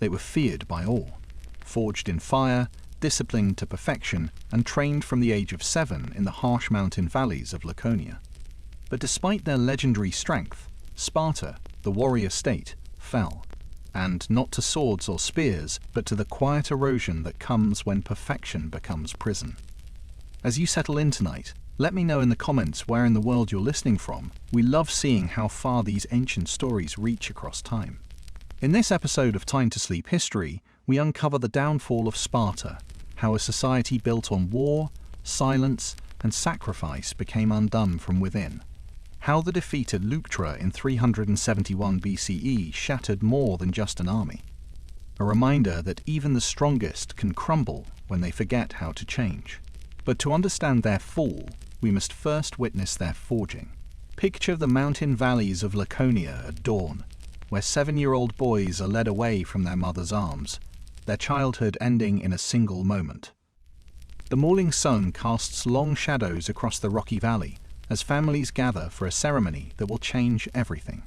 They were feared by all, forged in fire, disciplined to perfection, and trained from the age of 7 in the harsh mountain valleys of Laconia. But despite their legendary strength, Sparta, the warrior state, fell, and not to swords or spears, but to the quiet erosion that comes when perfection becomes prison. As you settle in tonight, let me know in the comments where in the world you're listening from. We love seeing how far these ancient stories reach across time. In this episode of Time to Sleep History, we uncover the downfall of Sparta, how a society built on war, silence, and sacrifice became undone from within, how the defeat at Leuctra in 371 BCE shattered more than just an army, a reminder that even the strongest can crumble when they forget how to change. But to understand their fall, we must first witness their forging. Picture the mountain valleys of Laconia at dawn, where 7-year-old boys are led away from their mother's arms, their childhood ending in a single moment. The morning sun casts long shadows across the rocky valley as families gather for a ceremony that will change everything.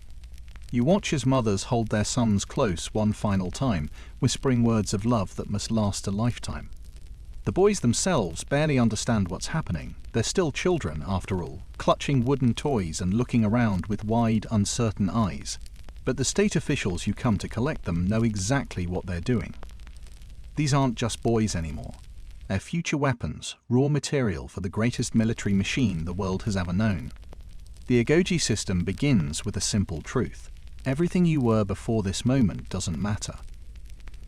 You watch as mothers hold their sons close one final time, whispering words of love that must last a lifetime. The boys themselves barely understand what's happening. They're still children, after all, clutching wooden toys and looking around with wide, uncertain eyes. But the state officials who come to collect them know exactly what they're doing. These aren't just boys anymore. They're future weapons, raw material for the greatest military machine the world has ever known. The Agoge system begins with a simple truth. Everything you were before this moment doesn't matter.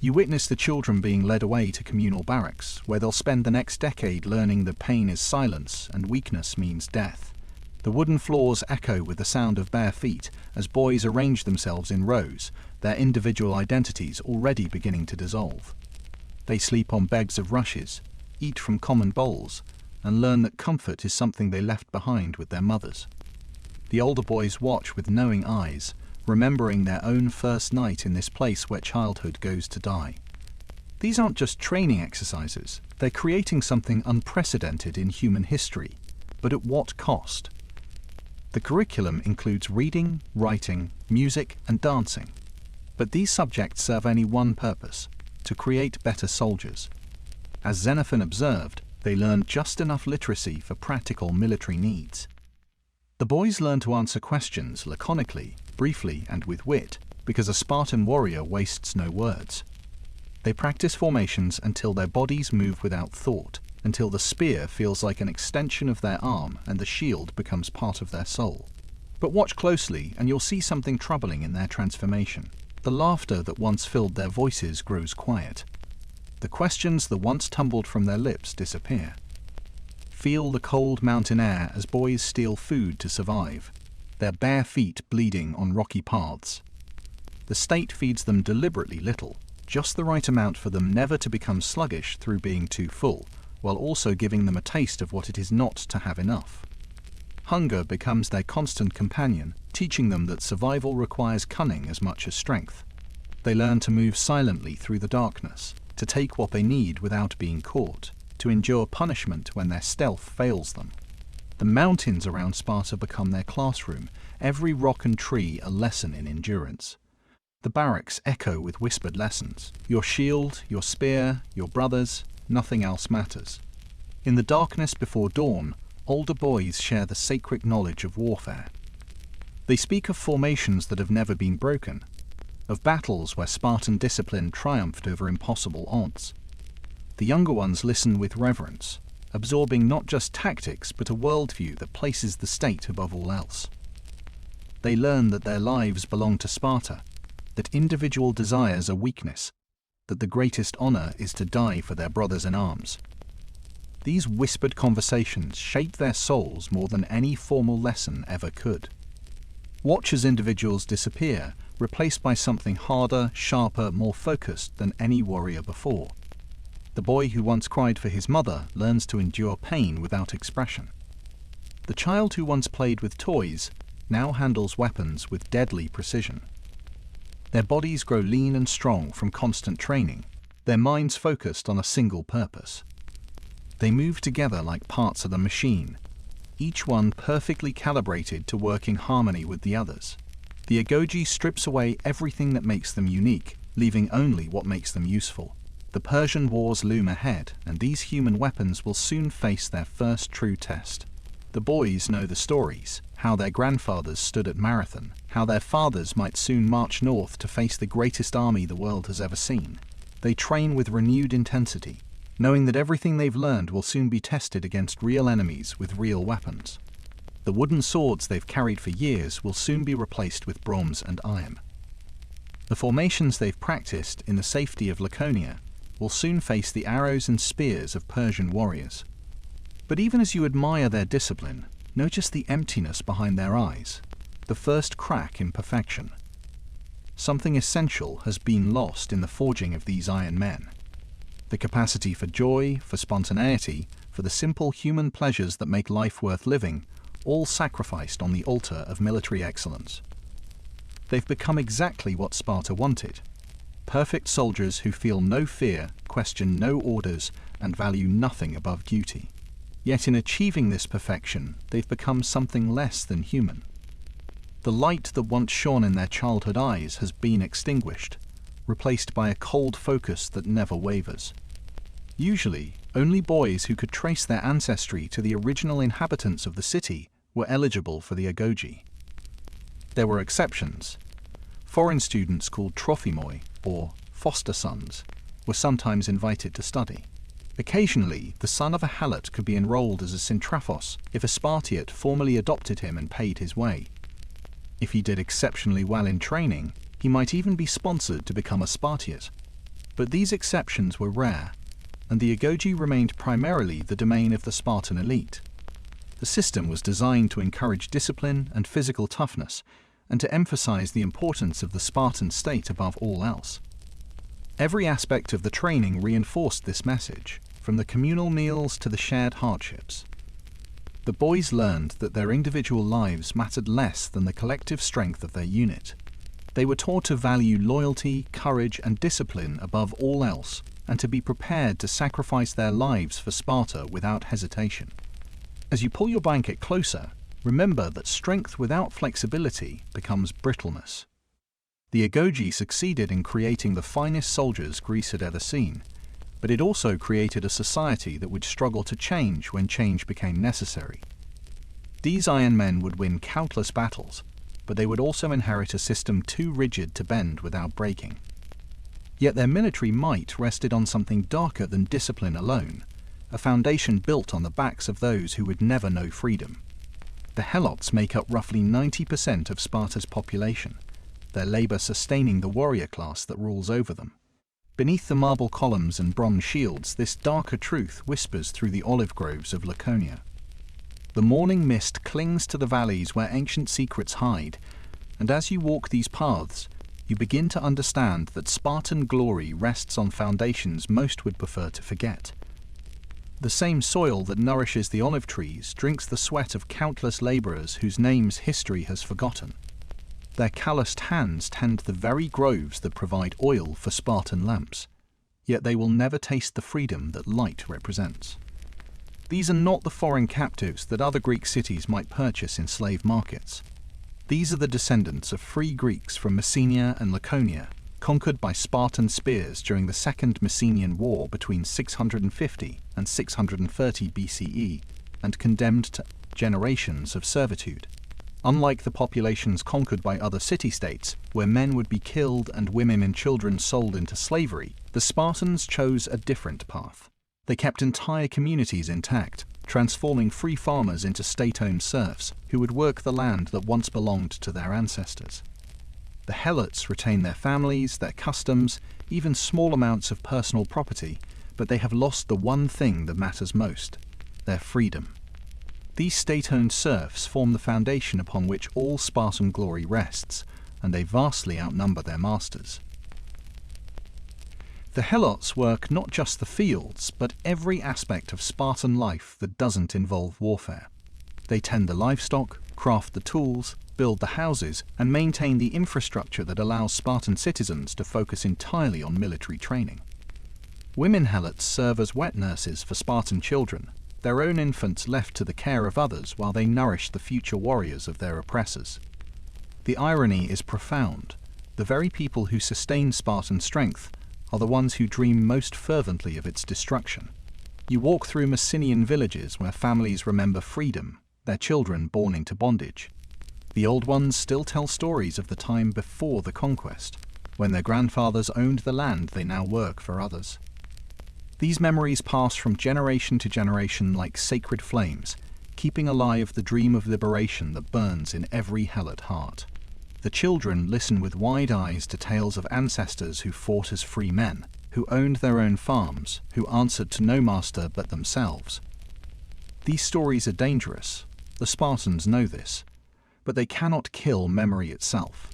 You witness the children being led away to communal barracks, where they'll spend the next decade learning that pain is silence and weakness means death. The wooden floors echo with the sound of bare feet as boys arrange themselves in rows, their individual identities already beginning to dissolve. They sleep on beds of rushes, eat from common bowls, and learn that comfort is something they left behind with their mothers. The older boys watch with knowing eyes, remembering their own first night in this place where childhood goes to die. These aren't just training exercises, they're creating something unprecedented in human history. But at what cost? The curriculum includes reading, writing, music, and dancing. But these subjects serve only one purpose: to create better soldiers. As Xenophon observed, they learn just enough literacy for practical military needs. The boys learn to answer questions laconically, briefly, and with wit, because a Spartan warrior wastes no words. They practice formations until their bodies move without thought, until the spear feels like an extension of their arm and the shield becomes part of their soul. But watch closely and you'll see something troubling in their transformation. The laughter that once filled their voices grows quiet. The questions that once tumbled from their lips disappear. Feel the cold mountain air as boys steal food to survive, their bare feet bleeding on rocky paths. The state feeds them deliberately little, just the right amount for them never to become sluggish through being too full, while also giving them a taste of what it is not to have enough. Hunger becomes their constant companion, teaching them that survival requires cunning as much as strength. They learn to move silently through the darkness, to take what they need without being caught, to endure punishment when their stealth fails them. The mountains around Sparta become their classroom, every rock and tree a lesson in endurance. The barracks echo with whispered lessons. Your shield, your spear, your brothers, nothing else matters. In the darkness before dawn, older boys share the sacred knowledge of warfare. They speak of formations that have never been broken, of battles where Spartan discipline triumphed over impossible odds. The younger ones listen with reverence, absorbing not just tactics but a worldview that places the state above all else. They learn that their lives belong to Sparta, that individual desires are weakness, that the greatest honor is to die for their brothers in arms. These whispered conversations shape their souls more than any formal lesson ever could. Watch as individuals disappear, replaced by something harder, sharper, more focused than any warrior before. The boy who once cried for his mother learns to endure pain without expression. The child who once played with toys now handles weapons with deadly precision. Their bodies grow lean and strong from constant training, their minds focused on a single purpose. They move together like parts of a machine, each one perfectly calibrated to work in harmony with the others. The Agoge strips away everything that makes them unique, leaving only what makes them useful. The Persian wars loom ahead, and these human weapons will soon face their first true test. The boys know the stories, how their grandfathers stood at Marathon, how their fathers might soon march north to face the greatest army the world has ever seen. They train with renewed intensity, knowing that everything they've learned will soon be tested against real enemies with real weapons. The wooden swords they've carried for years will soon be replaced with bronze and iron. The formations they've practiced in the safety of Laconia will soon face the arrows and spears of Persian warriors. But even as you admire their discipline, notice the emptiness behind their eyes, the first crack in perfection. Something essential has been lost in the forging of these iron men. The capacity for joy, for spontaneity, for the simple human pleasures that make life worth living, all sacrificed on the altar of military excellence. They've become exactly what Sparta wanted. Perfect soldiers who feel no fear, question no orders, and value nothing above duty. Yet in achieving this perfection, they've become something less than human. The light that once shone in their childhood eyes has been extinguished, replaced by a cold focus that never wavers. Usually, only boys who could trace their ancestry to the original inhabitants of the city were eligible for the Agoge. There were exceptions. Foreign students called trophimoi, or foster sons, were sometimes invited to study. Occasionally, the son of a helot could be enrolled as a syntraphos if a Spartiate formally adopted him and paid his way. If he did exceptionally well in training, he might even be sponsored to become a Spartiate. But these exceptions were rare, and the Agoge remained primarily the domain of the Spartan elite. The system was designed to encourage discipline and physical toughness, and to emphasize the importance of the Spartan state above all else. Every aspect of the training reinforced this message, from the communal meals to the shared hardships. The boys learned that their individual lives mattered less than the collective strength of their unit. They were taught to value loyalty, courage, and discipline above all else, and to be prepared to sacrifice their lives for Sparta without hesitation. As you pull your blanket closer, remember that strength without flexibility becomes brittleness. The Agoge succeeded in creating the finest soldiers Greece had ever seen, but it also created a society that would struggle to change when change became necessary. These iron men would win countless battles, but they would also inherit a system too rigid to bend without breaking. Yet their military might rested on something darker than discipline alone, a foundation built on the backs of those who would never know freedom. The helots make up roughly 90% of Sparta's population, their labor sustaining the warrior class that rules over them. Beneath the marble columns and bronze shields, this darker truth whispers through the olive groves of Laconia. The morning mist clings to the valleys where ancient secrets hide, and as you walk these paths, you begin to understand that Spartan glory rests on foundations most would prefer to forget. The same soil that nourishes the olive trees drinks the sweat of countless laborers whose names history has forgotten. Their calloused hands tend the very groves that provide oil for Spartan lamps, yet they will never taste the freedom that light represents. These are not the foreign captives that other Greek cities might purchase in slave markets. These are the descendants of free Greeks from Messenia and Laconia, conquered by Spartan spears during the Second Messenian War between 650 and 630 BCE, and condemned to generations of servitude. Unlike the populations conquered by other city-states, where men would be killed and women and children sold into slavery, the Spartans chose a different path. They kept entire communities intact, transforming free farmers into state-owned serfs who would work the land that once belonged to their ancestors. The helots retain their families, their customs, even small amounts of personal property, but they have lost the one thing that matters most: their freedom. These state-owned serfs form the foundation upon which all Spartan glory rests, and they vastly outnumber their masters. The helots work not just the fields, but every aspect of Spartan life that doesn't involve warfare. They tend the livestock, craft the tools, build the houses, and maintain the infrastructure that allows Spartan citizens to focus entirely on military training. Women helots serve as wet nurses for Spartan children, their own infants left to the care of others while they nourish the future warriors of their oppressors. The irony is profound. the very people who sustain Spartan strength are the ones who dream most fervently of its destruction. You walk through Messenian villages where families remember freedom, their children born into bondage. The old ones still tell stories of the time before the conquest, when their grandfathers owned the land they now work for others. These memories pass from generation to generation like sacred flames, keeping alive the dream of liberation that burns in every Helot heart. The children listen with wide eyes to tales of ancestors who fought as free men, who owned their own farms, who answered to no master but themselves. These stories are dangerous. The Spartans know this, but they cannot kill memory itself.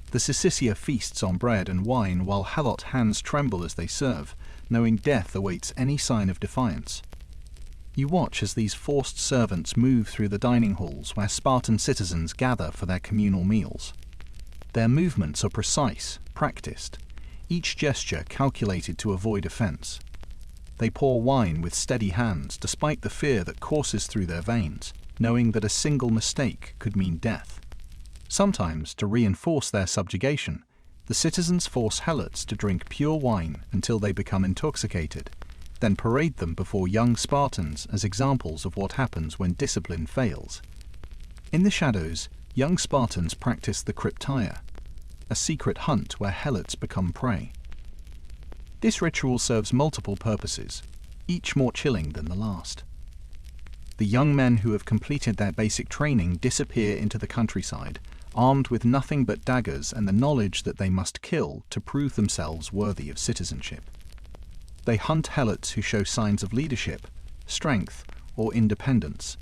The Syssitia feasts on bread and wine while Helot hands tremble as they serve, knowing death awaits any sign of defiance. You watch as these forced servants move through the dining halls where Spartan citizens gather for their communal meals. Their movements are precise, practiced, each gesture calculated to avoid offense. They pour wine with steady hands despite the fear that courses through their veins, knowing that a single mistake could mean death. Sometimes, to reinforce their subjugation, the citizens force Helots to drink pure wine until they become intoxicated, then parade them before young Spartans as examples of what happens when discipline fails. In the shadows, young Spartans practice the krypteia, a secret hunt where Helots become prey. This ritual serves multiple purposes, each more chilling than the last. The young men who have completed their basic training disappear into the countryside, armed with nothing but daggers and the knowledge that they must kill to prove themselves worthy of citizenship. They hunt Helots who show signs of leadership, strength, or independence,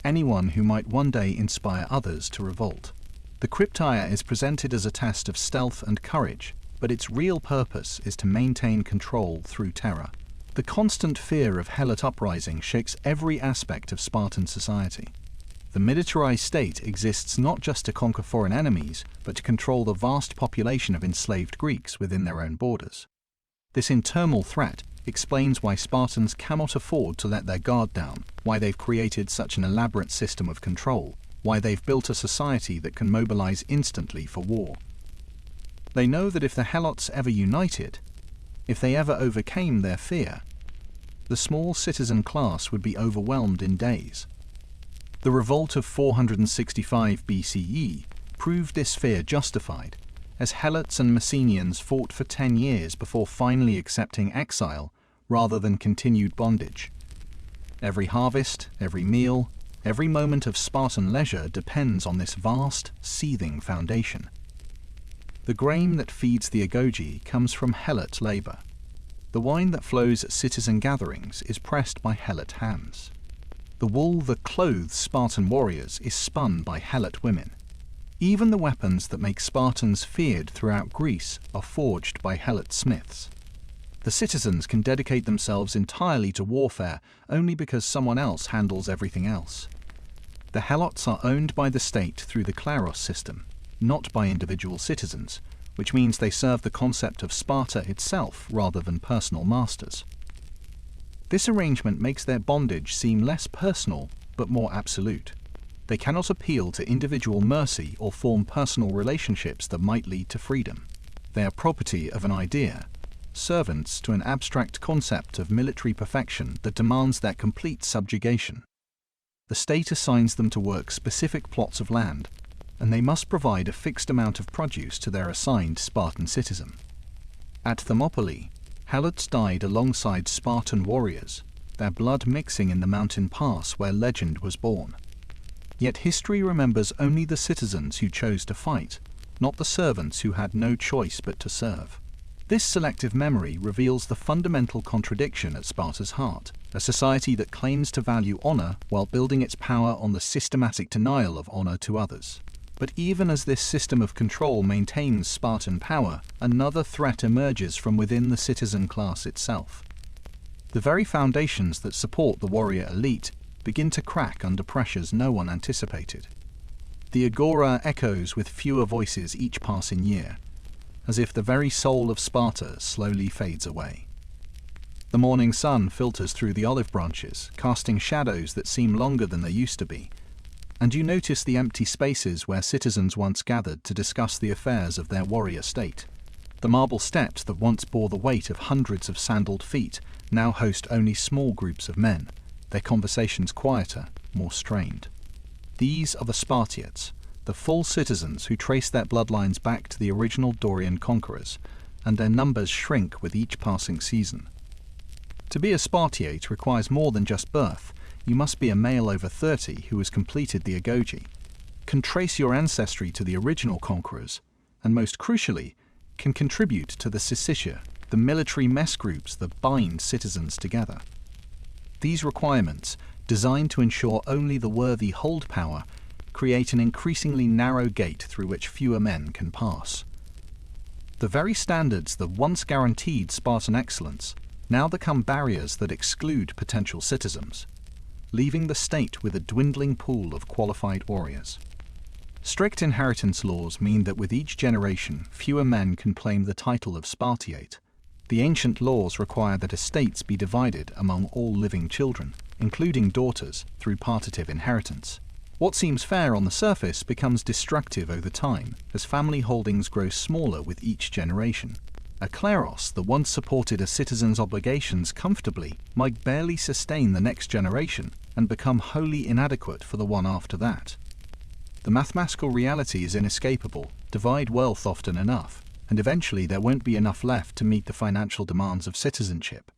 anyone who might one day inspire others to revolt. The krypteia is presented as a test of stealth and courage, but its real purpose is to maintain control through terror. The constant fear of Helot uprising shakes every aspect of Spartan society. The militarized state exists not just to conquer foreign enemies, but to control the vast population of enslaved Greeks within their own borders. This internal threat explains why Spartans cannot afford to let their guard down, why they've created such an elaborate system of control, why they've built a society that can mobilize instantly for war. They know that if the Helots ever united, if they ever overcame their fear, the small citizen class would be overwhelmed in days. The revolt of 465 BCE proved this fear justified, as Helots and Messenians fought for 10 years before finally accepting exile rather than continued bondage. Every harvest, every meal, every moment of Spartan leisure depends on this vast, seething foundation. The grain that feeds the Agoge comes from Helot labor. The wine that flows at citizen gatherings is pressed by Helot hands. The wool that clothes Spartan warriors is spun by Helot women. Even the weapons that make Spartans feared throughout Greece are forged by Helot smiths. The citizens can dedicate themselves entirely to warfare only because someone else handles everything else. The Helots are owned by the state through the kleros system, not by individual citizens, which means they serve the concept of Sparta itself rather than personal masters. This arrangement makes their bondage seem less personal but more absolute. They cannot appeal to individual mercy or form personal relationships that might lead to freedom. They are property of an idea, servants to an abstract concept of military perfection that demands their complete subjugation. The state assigns them to work specific plots of land, and they must provide a fixed amount of produce to their assigned Spartan citizen. At Thermopylae, Helots died alongside Spartan warriors, their blood mixing in the mountain pass where legend was born. Yet history remembers only the citizens who chose to fight, not the servants who had no choice but to serve. This selective memory reveals the fundamental contradiction at Sparta's heart, a society that claims to value honor while building its power on the systematic denial of honor to others. But even as this system of control maintains Spartan power, another threat emerges from within the citizen class itself. The very foundations that support the warrior elite begin to crack under pressures no one anticipated. The agora echoes with fewer voices each passing year, as if the very soul of Sparta slowly fades away. The morning sun filters through the olive branches, casting shadows that seem longer than they used to be, And you notice the empty spaces where citizens once gathered to discuss the affairs of their warrior state. The marble steps that once bore the weight of hundreds of sandaled feet now host only small groups of men, their conversations quieter, more strained. These are the Spartiates, the full citizens who trace their bloodlines back to the original Dorian conquerors, and their numbers shrink with each passing season. To be a Spartiate requires more than just birth. You must be a male over 30 who has completed the Agoge, can trace your ancestry to the original conquerors, and most crucially, can contribute to the syssitia, the military mess groups that bind citizens together. These requirements, designed to ensure only the worthy hold power, create an increasingly narrow gate through which fewer men can pass. The very standards that once guaranteed Spartan excellence now become barriers that exclude potential citizens, leaving the state with a dwindling pool of qualified warriors. Strict inheritance laws mean that with each generation, fewer men can claim the title of Spartiate. The ancient laws require that estates be divided among all living children, including daughters, through partitive inheritance. What seems fair on the surface becomes destructive over time, as family holdings grow smaller with each generation. A kleros that once supported a citizen's obligations comfortably might barely sustain the next generation and become wholly inadequate for the one after that. The mathematical reality is inescapable. Divide wealth often enough, and eventually there won't be enough left to meet the financial demands of citizenship.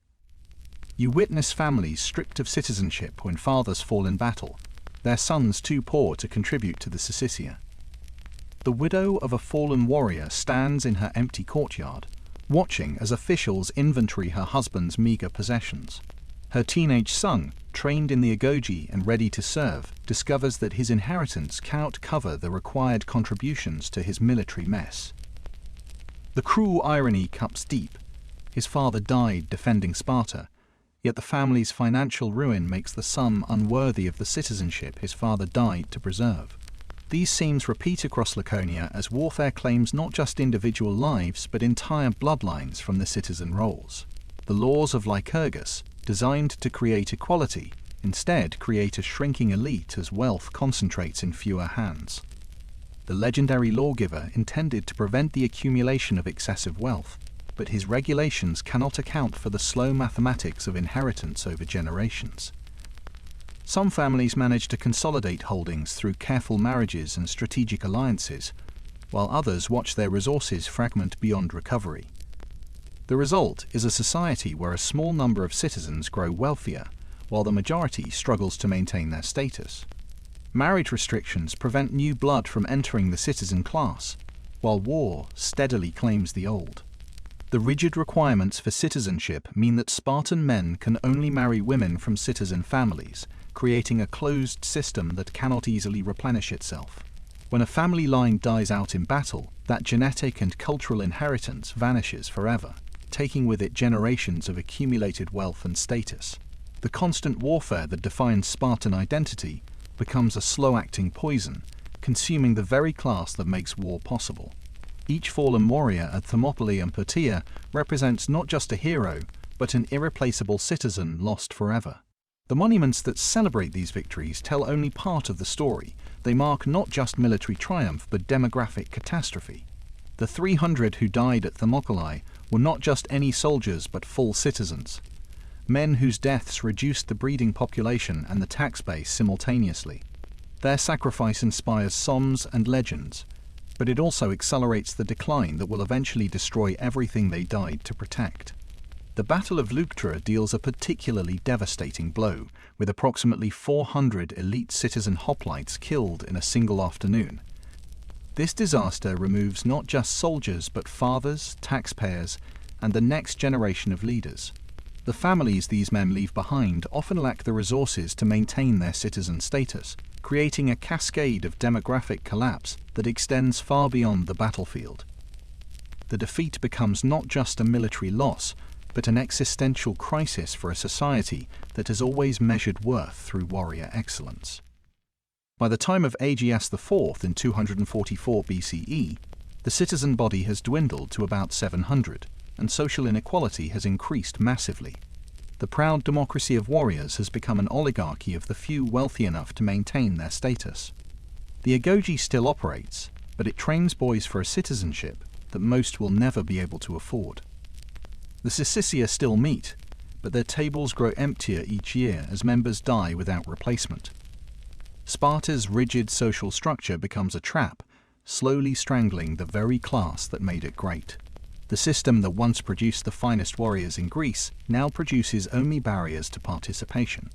You witness families stripped of citizenship when fathers fall in battle, their sons too poor to contribute to the syssitia. The widow of a fallen warrior stands in her empty courtyard, watching as officials inventory her husband's meager possessions. Her teenage son, trained in the Agoge and ready to serve, discovers that his inheritance cannot cover the required contributions to his military mess. The cruel irony cups deep. His father died defending Sparta, yet the family's financial ruin makes the son unworthy of the citizenship his father died to preserve. These scenes repeat across Laconia as warfare claims not just individual lives but entire bloodlines from the citizen roles. The laws of Lycurgus, designed to create equality, instead create a shrinking elite as wealth concentrates in fewer hands. The legendary lawgiver intended to prevent the accumulation of excessive wealth, but his regulations cannot account for the slow mathematics of inheritance over generations. Some families manage to consolidate holdings through careful marriages and strategic alliances, while others watch their resources fragment beyond recovery. The result is a society where a small number of citizens grow wealthier, while the majority struggles to maintain their status. Marriage restrictions prevent new blood from entering the citizen class, while war steadily claims the old. The rigid requirements for citizenship mean that Spartan men can only marry women from citizen families, creating a closed system that cannot easily replenish itself. When a family line dies out in battle, that genetic and cultural inheritance vanishes forever, taking with it generations of accumulated wealth and status. The constant warfare that defines Spartan identity becomes a slow-acting poison, consuming the very class that makes war possible. Each fallen warrior at Thermopylae and Plataea represents not just a hero, but an irreplaceable citizen lost forever. The monuments that celebrate these victories tell only part of the story. They mark not just military triumph, but demographic catastrophe. The 300 who died at Thermopylae were not just any soldiers, but full citizens. Men whose deaths reduced the breeding population and the tax base simultaneously. Their sacrifice inspires songs and legends, but it also accelerates the decline that will eventually destroy everything they died to protect. The Battle of Leuctra deals a particularly devastating blow, with approximately 400 elite citizen hoplites killed in a single afternoon. This disaster removes not just soldiers but fathers, taxpayers, and the next generation of leaders. The families these men leave behind often lack the resources to maintain their citizen status, creating a cascade of demographic collapse that extends far beyond the battlefield. The defeat becomes not just a military loss, but an existential crisis for a society that has always measured worth through warrior excellence. By the time of Aegeus IV in 244 BCE, the citizen body has dwindled to about 700, and social inequality has increased massively. The proud democracy of warriors has become an oligarchy of the few wealthy enough to maintain their status. The Agoge still operates, but it trains boys for a citizenship that most will never be able to afford. The Sicisia still meet, but their tables grow emptier each year as members die without replacement. Sparta's rigid social structure becomes a trap, slowly strangling the very class that made it great. The system that once produced the finest warriors in Greece now produces only barriers to participation.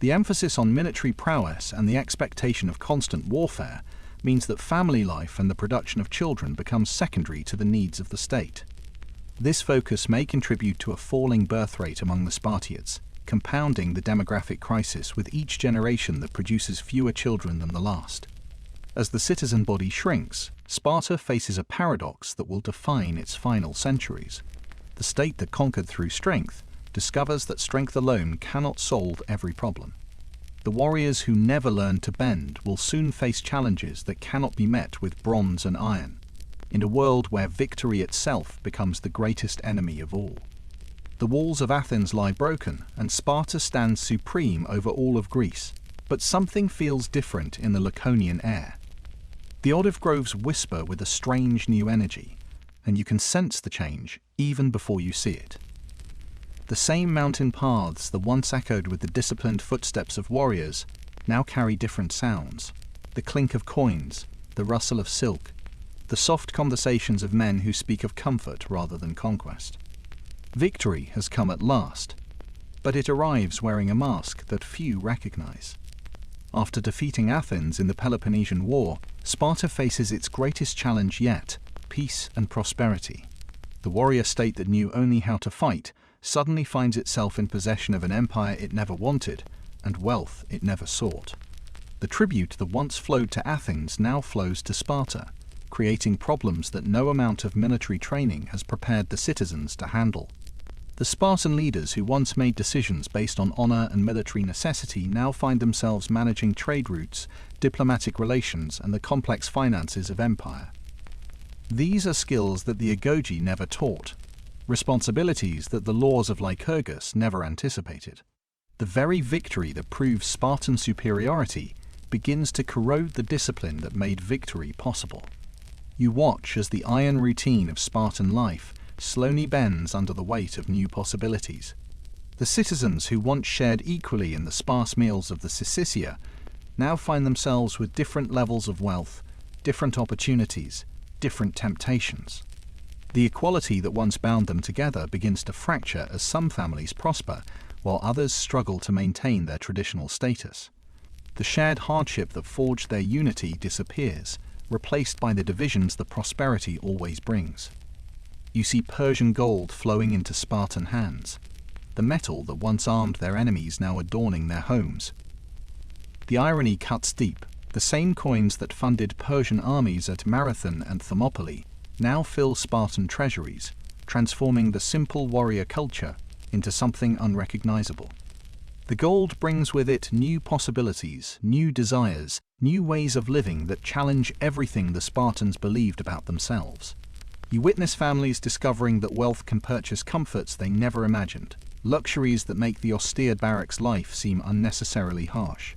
The emphasis on military prowess and the expectation of constant warfare means that family life and the production of children becomes secondary to the needs of the state. This focus may contribute to a falling birth rate among the Spartiates, compounding the demographic crisis with each generation that produces fewer children than the last. As the citizen body shrinks, Sparta faces a paradox that will define its final centuries. The state that conquered through strength discovers that strength alone cannot solve every problem. The warriors who never learn to bend will soon face challenges that cannot be met with bronze and iron, in a world where victory itself becomes the greatest enemy of all. The walls of Athens lie broken, and Sparta stands supreme over all of Greece, but something feels different in the Laconian air. The olive groves whisper with a strange new energy, and you can sense the change even before you see it. The same mountain paths that once echoed with the disciplined footsteps of warriors now carry different sounds: the clink of coins, the rustle of silk, the soft conversations of men who speak of comfort rather than conquest. Victory has come at last, but it arrives wearing a mask that few recognize. After defeating Athens in the Peloponnesian War, Sparta faces its greatest challenge yet: peace and prosperity. The warrior state that knew only how to fight suddenly finds itself in possession of an empire it never wanted and wealth it never sought. The tribute that once flowed to Athens now flows to Sparta, creating problems that no amount of military training has prepared the citizens to handle. The Spartan leaders who once made decisions based on honor and military necessity now find themselves managing trade routes, diplomatic relations, and the complex finances of empire. These are skills that the Agoge never taught, responsibilities that the laws of Lycurgus never anticipated. The very victory that proves Spartan superiority begins to corrode the discipline that made victory possible. You watch as the iron routine of Spartan life slowly bends under the weight of new possibilities. The citizens who once shared equally in the sparse meals of the Sicisia now find themselves with different levels of wealth, different opportunities, different temptations. The equality that once bound them together begins to fracture as some families prosper, while others struggle to maintain their traditional status. The shared hardship that forged their unity disappears, replaced by the divisions that prosperity always brings. You see Persian gold flowing into Spartan hands, the metal that once armed their enemies now adorning their homes. The irony cuts deep. The same coins that funded Persian armies at Marathon and Thermopylae now fill Spartan treasuries, transforming the simple warrior culture into something unrecognizable. The gold brings with it new possibilities, new desires, new ways of living that challenge everything the Spartans believed about themselves. You witness families discovering that wealth can purchase comforts they never imagined, luxuries that make the austere barracks life seem unnecessarily harsh.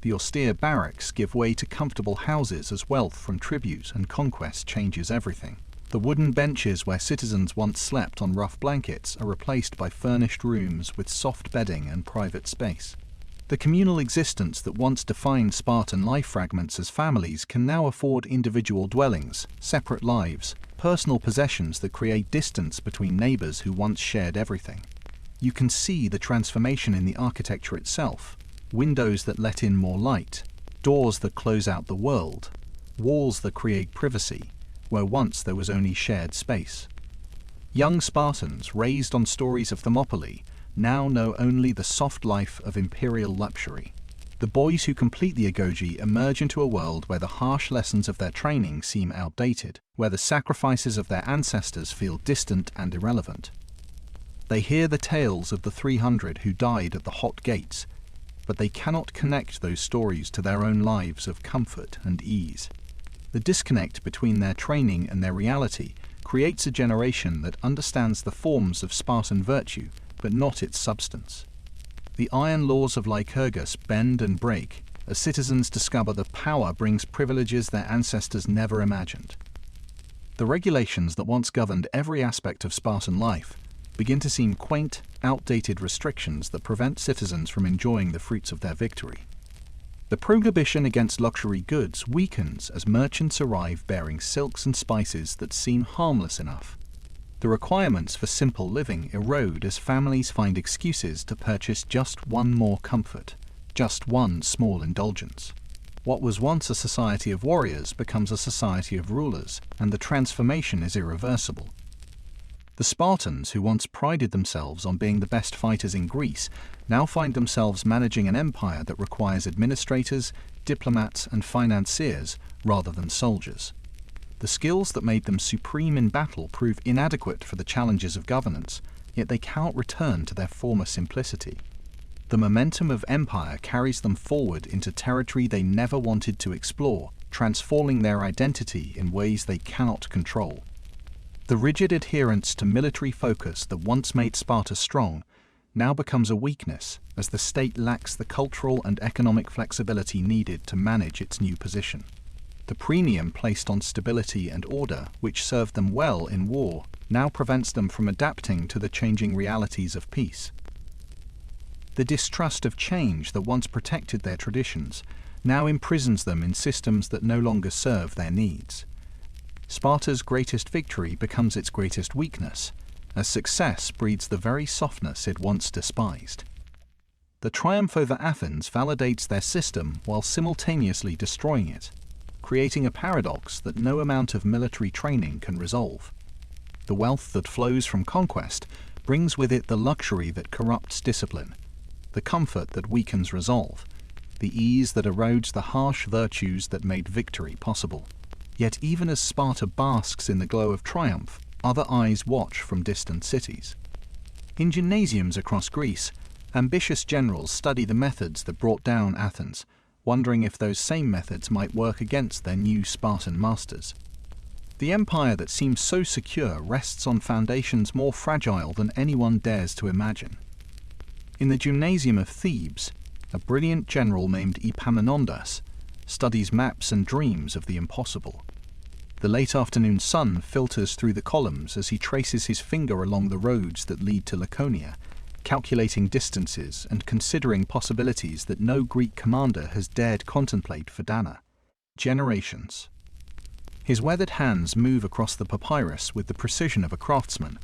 The austere barracks give way to comfortable houses as wealth from tribute and conquest changes everything. The wooden benches where citizens once slept on rough blankets are replaced by furnished rooms with soft bedding and private space. The communal existence that once defined Spartan life fragments as families can now afford individual dwellings, separate lives, personal possessions that create distance between neighbors who once shared everything. You can see the transformation in the architecture itself: windows that let in more light, doors that close out the world, walls that create privacy, where once there was only shared space. Young Spartans, raised on stories of Thermopylae, now know only the soft life of imperial luxury. The boys who complete the Agoge emerge into a world where the harsh lessons of their training seem outdated, where the sacrifices of their ancestors feel distant and irrelevant. They hear the tales of the 300 who died at the hot gates, but they cannot connect those stories to their own lives of comfort and ease. The disconnect between their training and their reality creates a generation that understands the forms of Spartan virtue but not its substance. The iron laws of Lycurgus bend and break as citizens discover that power brings privileges their ancestors never imagined. The regulations that once governed every aspect of Spartan life begin to seem quaint, outdated restrictions that prevent citizens from enjoying the fruits of their victory. The prohibition against luxury goods weakens as merchants arrive bearing silks and spices that seem harmless enough. The requirements for simple living erode as families find excuses to purchase just one more comfort, just one small indulgence. What was once a society of warriors becomes a society of rulers, and the transformation is irreversible. The Spartans, who once prided themselves on being the best fighters in Greece, now find themselves managing an empire that requires administrators, diplomats, and financiers rather than soldiers. The skills that made them supreme in battle prove inadequate for the challenges of governance, yet they cannot return to their former simplicity. The momentum of empire carries them forward into territory they never wanted to explore, transforming their identity in ways they cannot control. The rigid adherence to military focus that once made Sparta strong now becomes a weakness as the state lacks the cultural and economic flexibility needed to manage its new position. The premium placed on stability and order, which served them well in war, now prevents them from adapting to the changing realities of peace. The distrust of change that once protected their traditions now imprisons them in systems that no longer serve their needs. Sparta's greatest victory becomes its greatest weakness, as success breeds the very softness it once despised. The triumph over Athens validates their system while simultaneously destroying it, creating a paradox that no amount of military training can resolve. The wealth that flows from conquest brings with it the luxury that corrupts discipline, the comfort that weakens resolve, the ease that erodes the harsh virtues that made victory possible. Yet even as Sparta basks in the glow of triumph, other eyes watch from distant cities. In gymnasiums across Greece, ambitious generals study the methods that brought down Athens, wondering if those same methods might work against their new Spartan masters. The empire that seems so secure rests on foundations more fragile than anyone dares to imagine. In the gymnasium of Thebes, a brilliant general named Epaminondas studies maps and dreams of the impossible. The late afternoon sun filters through the columns as he traces his finger along the roads that lead to Laconia, calculating distances and considering possibilities that no Greek commander has dared contemplate for generations. His weathered hands move across the papyrus with the precision of a craftsman,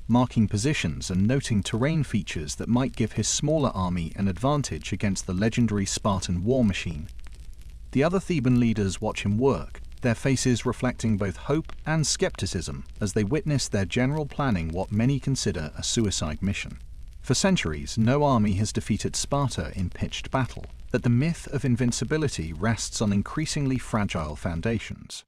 marking positions and noting terrain features that might give his smaller army an advantage against the legendary Spartan war machine. The other Theban leaders watch him work, their faces reflecting both hope and skepticism as they witness their general planning what many consider a suicide mission. For centuries, no army has defeated Sparta in pitched battle, that the myth of invincibility rests on increasingly fragile foundations.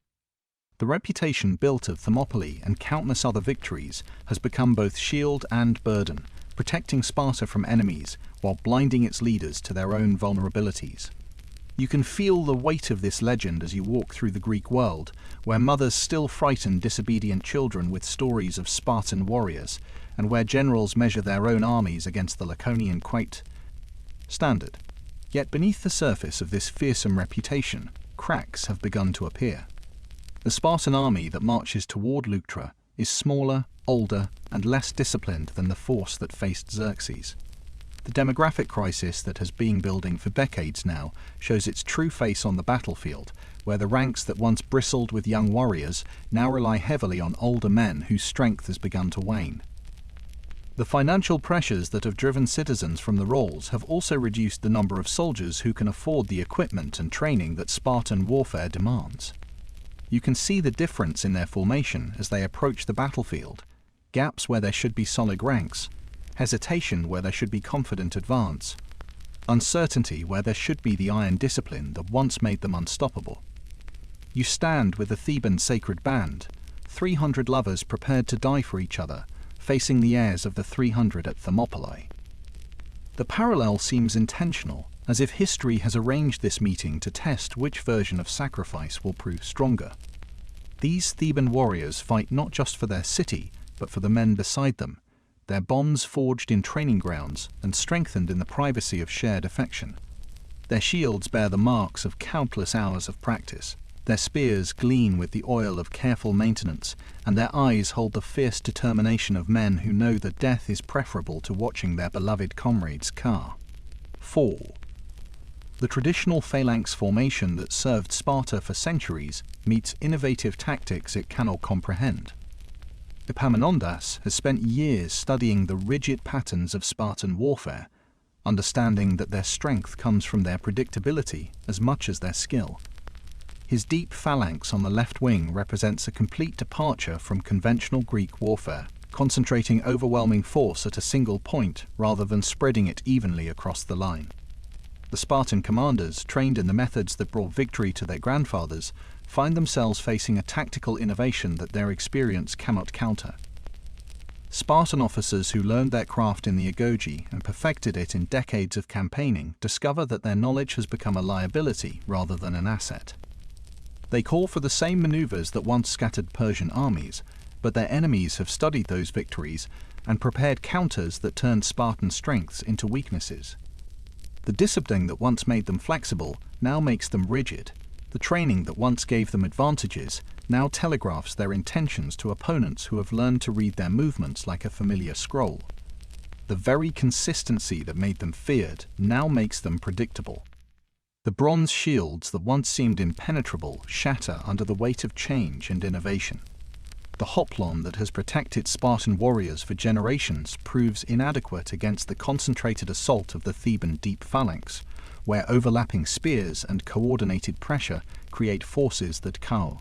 The reputation built of Thermopylae and countless other victories has become both shield and burden, protecting Sparta from enemies while blinding its leaders to their own vulnerabilities. You can feel the weight of this legend as you walk through the Greek world, where mothers still frighten disobedient children with stories of Spartan warriors, and where generals measure their own armies against the Laconian standard. Yet beneath the surface of this fearsome reputation, cracks have begun to appear. The Spartan army that marches toward Leuctra is smaller, older, and less disciplined than the force that faced Xerxes. The demographic crisis that has been building for decades now shows its true face on the battlefield, where the ranks that once bristled with young warriors now rely heavily on older men whose strength has begun to wane. The financial pressures that have driven citizens from the rolls have also reduced the number of soldiers who can afford the equipment and training that Spartan warfare demands. You can see the difference in their formation as they approach the battlefield, gaps where there should be solid ranks, hesitation where there should be confident advance, uncertainty where there should be the iron discipline that once made them unstoppable. You stand with the Theban sacred band, 300 lovers prepared to die for each other, facing the heirs of the 300 at Thermopylae. The parallel seems intentional, as if history has arranged this meeting to test which version of sacrifice will prove stronger. These Theban warriors fight not just for their city, but for the men beside them, their bonds forged in training grounds and strengthened in the privacy of shared affection. Their shields bear the marks of countless hours of practice. Their spears gleam with the oil of careful maintenance, and their eyes hold the fierce determination of men who know that death is preferable to watching their beloved comrades carr. 4. The traditional phalanx formation that served Sparta for centuries meets innovative tactics it cannot comprehend. Epaminondas has spent years studying the rigid patterns of Spartan warfare, understanding that their strength comes from their predictability as much as their skill. His deep phalanx on the left wing represents a complete departure from conventional Greek warfare, concentrating overwhelming force at a single point rather than spreading it evenly across the line. The Spartan commanders, trained in the methods that brought victory to their grandfathers, find themselves facing a tactical innovation that their experience cannot counter. Spartan officers who learned their craft in the Agoge and perfected it in decades of campaigning discover that their knowledge has become a liability rather than an asset. They call for the same maneuvers that once scattered Persian armies, but their enemies have studied those victories and prepared counters that turned Spartan strengths into weaknesses. The discipline that once made them flexible now makes them rigid. The training that once gave them advantages now telegraphs their intentions to opponents who have learned to read their movements like a familiar scroll. The very consistency that made them feared now makes them predictable. The bronze shields that once seemed impenetrable shatter under the weight of change and innovation. The hoplon that has protected Spartan warriors for generations proves inadequate against the concentrated assault of the Theban deep phalanx, where overlapping spears and coordinated pressure create forces that cow.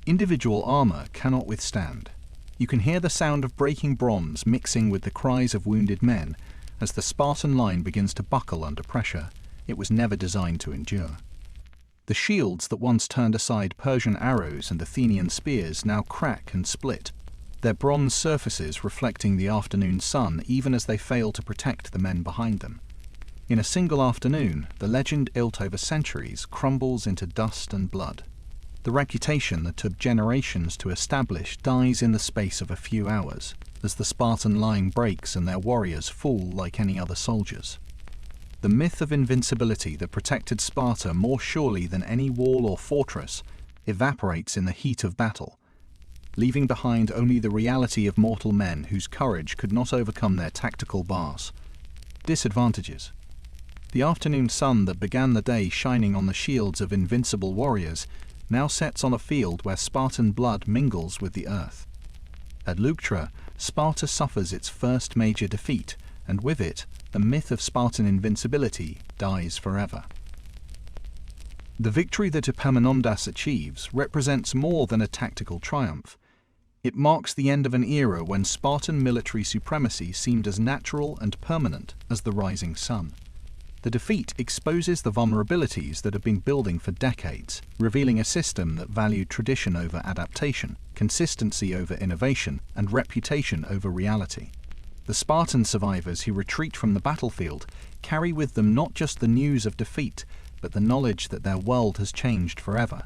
Individual armor cannot withstand. You can hear the sound of breaking bronze mixing with the cries of wounded men as the Spartan line begins to buckle under pressure. It was never designed to endure. The shields that once turned aside Persian arrows and Athenian spears now crack and split, their bronze surfaces reflecting the afternoon sun even as they fail to protect the men behind them. In a single afternoon, the legend built over centuries crumbles into dust and blood. The reputation that took generations to establish dies in the space of a few hours, as the Spartan line breaks and their warriors fall like any other soldiers. The myth of invincibility that protected Sparta more surely than any wall or fortress evaporates in the heat of battle, leaving behind only the reality of mortal men whose courage could not overcome their tactical bars. Disadvantages. The afternoon sun that began the day shining on the shields of invincible warriors now sets on a field where Spartan blood mingles with the earth. At Leuctra, Sparta suffers its first major defeat, and with it, the myth of Spartan invincibility dies forever. The victory that Epaminondas achieves represents more than a tactical triumph. It marks the end of an era when Spartan military supremacy seemed as natural and permanent as the rising sun. The defeat exposes the vulnerabilities that have been building for decades, revealing a system that valued tradition over adaptation, consistency over innovation, and reputation over reality. The Spartan survivors who retreat from the battlefield carry with them not just the news of defeat, but the knowledge that their world has changed forever.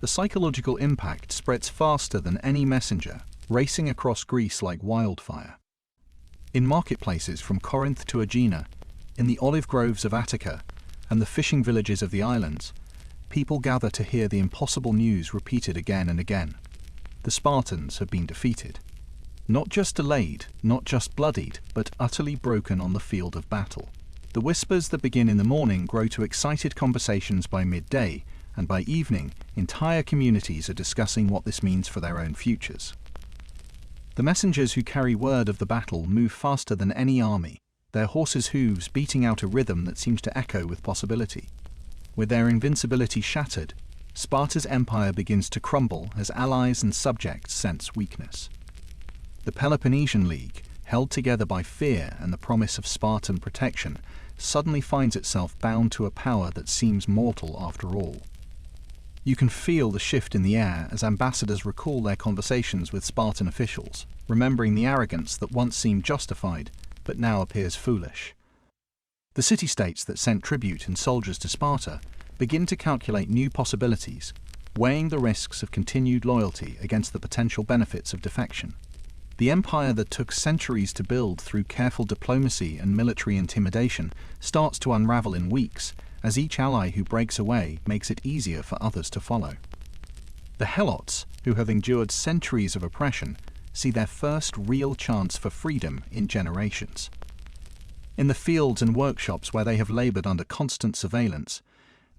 The psychological impact spreads faster than any messenger, racing across Greece like wildfire. In marketplaces from Corinth to Aegina, in the olive groves of Attica, and the fishing villages of the islands, people gather to hear the impossible news repeated again and again. The Spartans have been defeated. Not just delayed, not just bloodied, but utterly broken on the field of battle. The whispers that begin in the morning grow to excited conversations by midday, and by evening, entire communities are discussing what this means for their own futures. The messengers who carry word of the battle move faster than any army, their horses' hooves beating out a rhythm that seems to echo with possibility. With their invincibility shattered, Sparta's empire begins to crumble as allies and subjects sense weakness. The Peloponnesian League, held together by fear and the promise of Spartan protection, suddenly finds itself bound to a power that seems mortal after all. You can feel the shift in the air as ambassadors recall their conversations with Spartan officials, remembering the arrogance that once seemed justified, but now appears foolish. The city-states that sent tribute and soldiers to Sparta begin to calculate new possibilities, weighing the risks of continued loyalty against the potential benefits of defection. The empire that took centuries to build through careful diplomacy and military intimidation starts to unravel in weeks, as each ally who breaks away makes it easier for others to follow. The Helots, who have endured centuries of oppression, see their first real chance for freedom in generations. In the fields and workshops where they have labored under constant surveillance,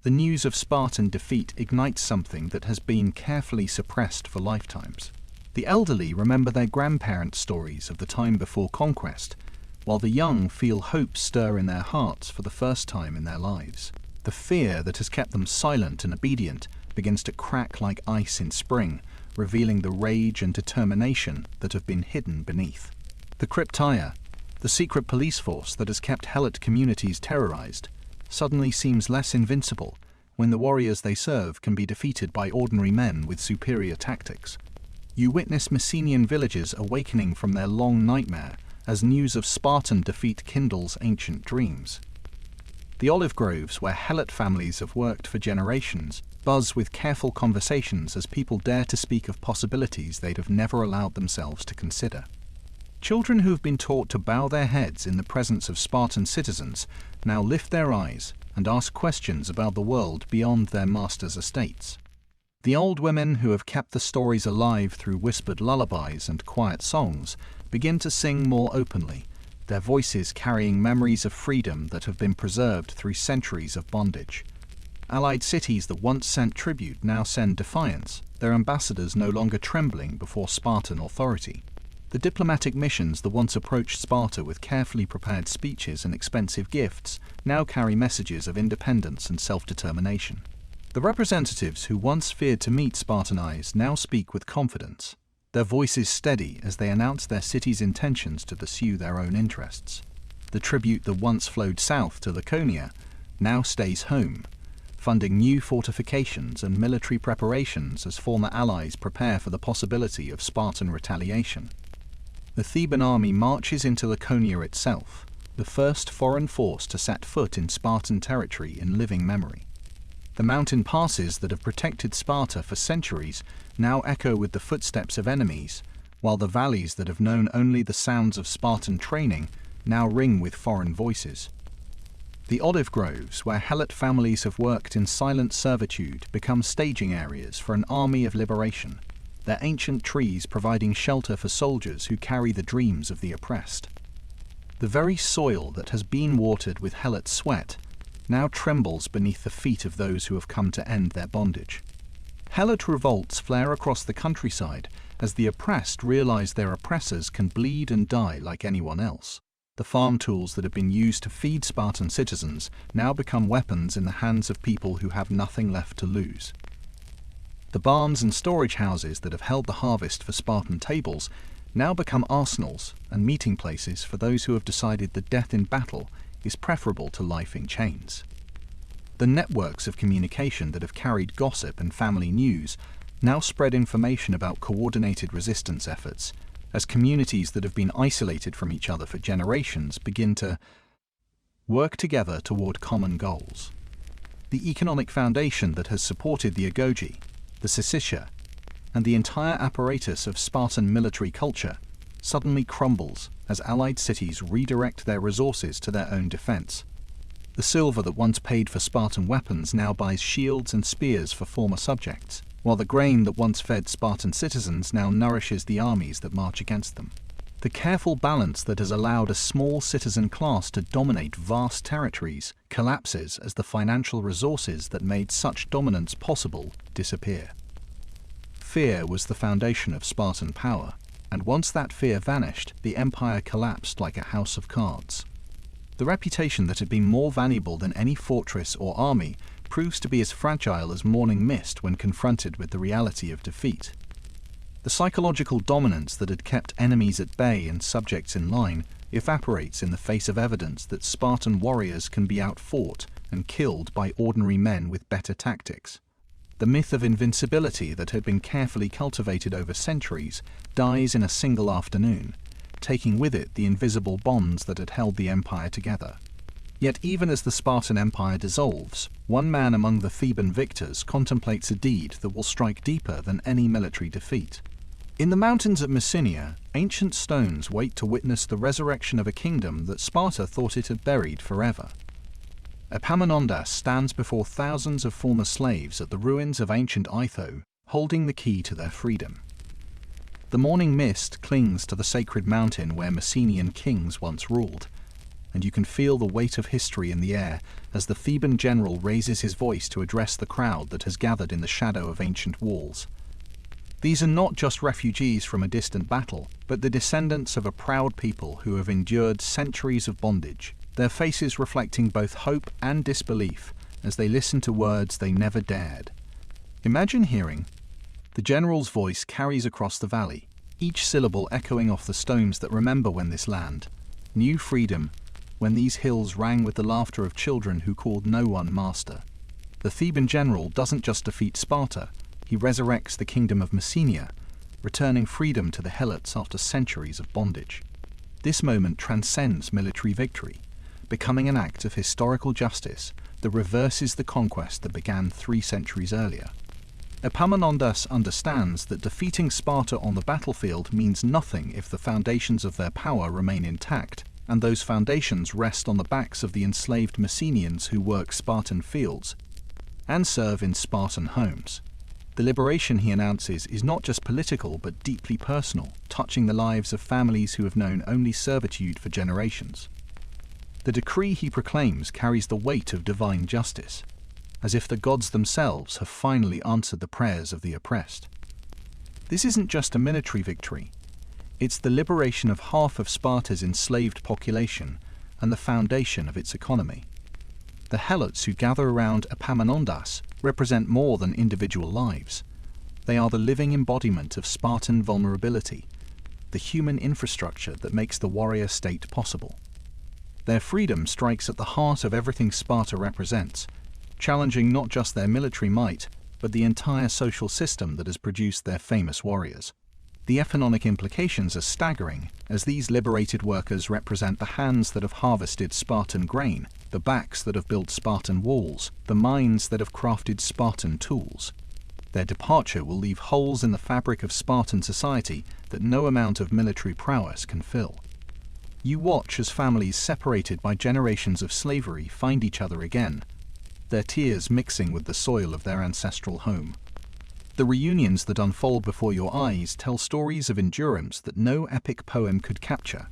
the news of Spartan defeat ignites something that has been carefully suppressed for lifetimes. The elderly remember their grandparents' stories of the time before conquest, while the young feel hope stir in their hearts for the first time in their lives. The fear that has kept them silent and obedient begins to crack like ice in spring, revealing the rage and determination that have been hidden beneath. The Cryptaia, the secret police force that has kept Helot communities terrorized, suddenly seems less invincible when the warriors they serve can be defeated by ordinary men with superior tactics. You witness Messenian villages awakening from their long nightmare as news of Spartan defeat kindles ancient dreams. The olive groves where Helot families have worked for generations buzz with careful conversations as people dare to speak of possibilities they'd have never allowed themselves to consider. Children who've been taught to bow their heads in the presence of Spartan citizens now lift their eyes and ask questions about the world beyond their masters' estates. The old women who have kept the stories alive through whispered lullabies and quiet songs begin to sing more openly, their voices carrying memories of freedom that have been preserved through centuries of bondage. Allied cities that once sent tribute now send defiance, their ambassadors no longer trembling before Spartan authority. The diplomatic missions that once approached Sparta with carefully prepared speeches and expensive gifts now carry messages of independence and self-determination. The representatives who once feared to meet Spartan eyes now speak with confidence, their voices steady as they announce their city's intentions to pursue their own interests. The tribute that once flowed south to Laconia now stays home, funding new fortifications and military preparations as former allies prepare for the possibility of Spartan retaliation. The Theban army marches into Laconia itself, the first foreign force to set foot in Spartan territory in living memory. The mountain passes that have protected Sparta for centuries now echo with the footsteps of enemies, while the valleys that have known only the sounds of Spartan training now ring with foreign voices. The olive groves where Helot families have worked in silent servitude become staging areas for an army of liberation, their ancient trees providing shelter for soldiers who carry the dreams of the oppressed. The very soil that has been watered with Helot sweat now trembles beneath the feet of those who have come to end their bondage. Helot revolts flare across the countryside as the oppressed realize their oppressors can bleed and die like anyone else. The farm tools that have been used to feed Spartan citizens now become weapons in the hands of people who have nothing left to lose. The barns and storage houses that have held the harvest for Spartan tables now become arsenals and meeting places for those who have decided that death in battle is preferable to life in chains. The networks of communication that have carried gossip and family news now spread information about coordinated resistance efforts, as communities that have been isolated from each other for generations begin to work together toward common goals. The economic foundation that has supported the Agoge, the Syssitia, and the entire apparatus of Spartan military culture suddenly crumbles as allied cities redirect their resources to their own defense. The silver that once paid for Spartan weapons now buys shields and spears for former subjects, while the grain that once fed Spartan citizens now nourishes the armies that march against them. The careful balance that has allowed a small citizen class to dominate vast territories collapses as the financial resources that made such dominance possible disappear. Fear was the foundation of Spartan power, and once that fear vanished, the empire collapsed like a house of cards. The reputation that had been more valuable than any fortress or army proves to be as fragile as morning mist when confronted with the reality of defeat. The psychological dominance that had kept enemies at bay and subjects in line evaporates in the face of evidence that Spartan warriors can be outfought and killed by ordinary men with better tactics. The myth of invincibility that had been carefully cultivated over centuries dies in a single afternoon, taking with it the invisible bonds that had held the empire together. Yet even as the Spartan Empire dissolves, one man among the Theban victors contemplates a deed that will strike deeper than any military defeat. In the mountains of Messenia, ancient stones wait to witness the resurrection of a kingdom that Sparta thought it had buried forever. Epaminondas stands before thousands of former slaves at the ruins of ancient Itho, holding the key to their freedom. The morning mist clings to the sacred mountain where Messenian kings once ruled, and you can feel the weight of history in the air as the Theban general raises his voice to address the crowd that has gathered in the shadow of ancient walls. These are not just refugees from a distant battle, but the descendants of a proud people who have endured centuries of bondage, their faces reflecting both hope and disbelief as they listen to words they never dared. Imagine hearing. The general's voice carries across the valley, each syllable echoing off the stones that remember when this land knew freedom, when these hills rang with the laughter of children who called no one master. The Theban general doesn't just defeat Sparta, he resurrects the kingdom of Messenia, returning freedom to the Helots after centuries of bondage. This moment transcends military victory, becoming an act of historical justice that reverses the conquest that began 3 centuries earlier. Epaminondas understands that defeating Sparta on the battlefield means nothing if the foundations of their power remain intact, and those foundations rest on the backs of the enslaved Messenians who work Spartan fields and serve in Spartan homes. The liberation he announces is not just political but deeply personal, touching the lives of families who have known only servitude for generations. The decree he proclaims carries the weight of divine justice, as if the gods themselves have finally answered the prayers of the oppressed. This isn't just a military victory, it's the liberation of half of Sparta's enslaved population and the foundation of its economy. The Helots who gather around Epaminondas represent more than individual lives. They are the living embodiment of Spartan vulnerability, the human infrastructure that makes the warrior state possible. Their freedom strikes at the heart of everything Sparta represents, challenging not just their military might, but the entire social system that has produced their famous warriors. The economic implications are staggering, as these liberated workers represent the hands that have harvested Spartan grain, the backs that have built Spartan walls, the minds that have crafted Spartan tools. Their departure will leave holes in the fabric of Spartan society that no amount of military prowess can fill. You watch as families separated by generations of slavery find each other again, their tears mixing with the soil of their ancestral home. The reunions that unfold before your eyes tell stories of endurance that no epic poem could capture.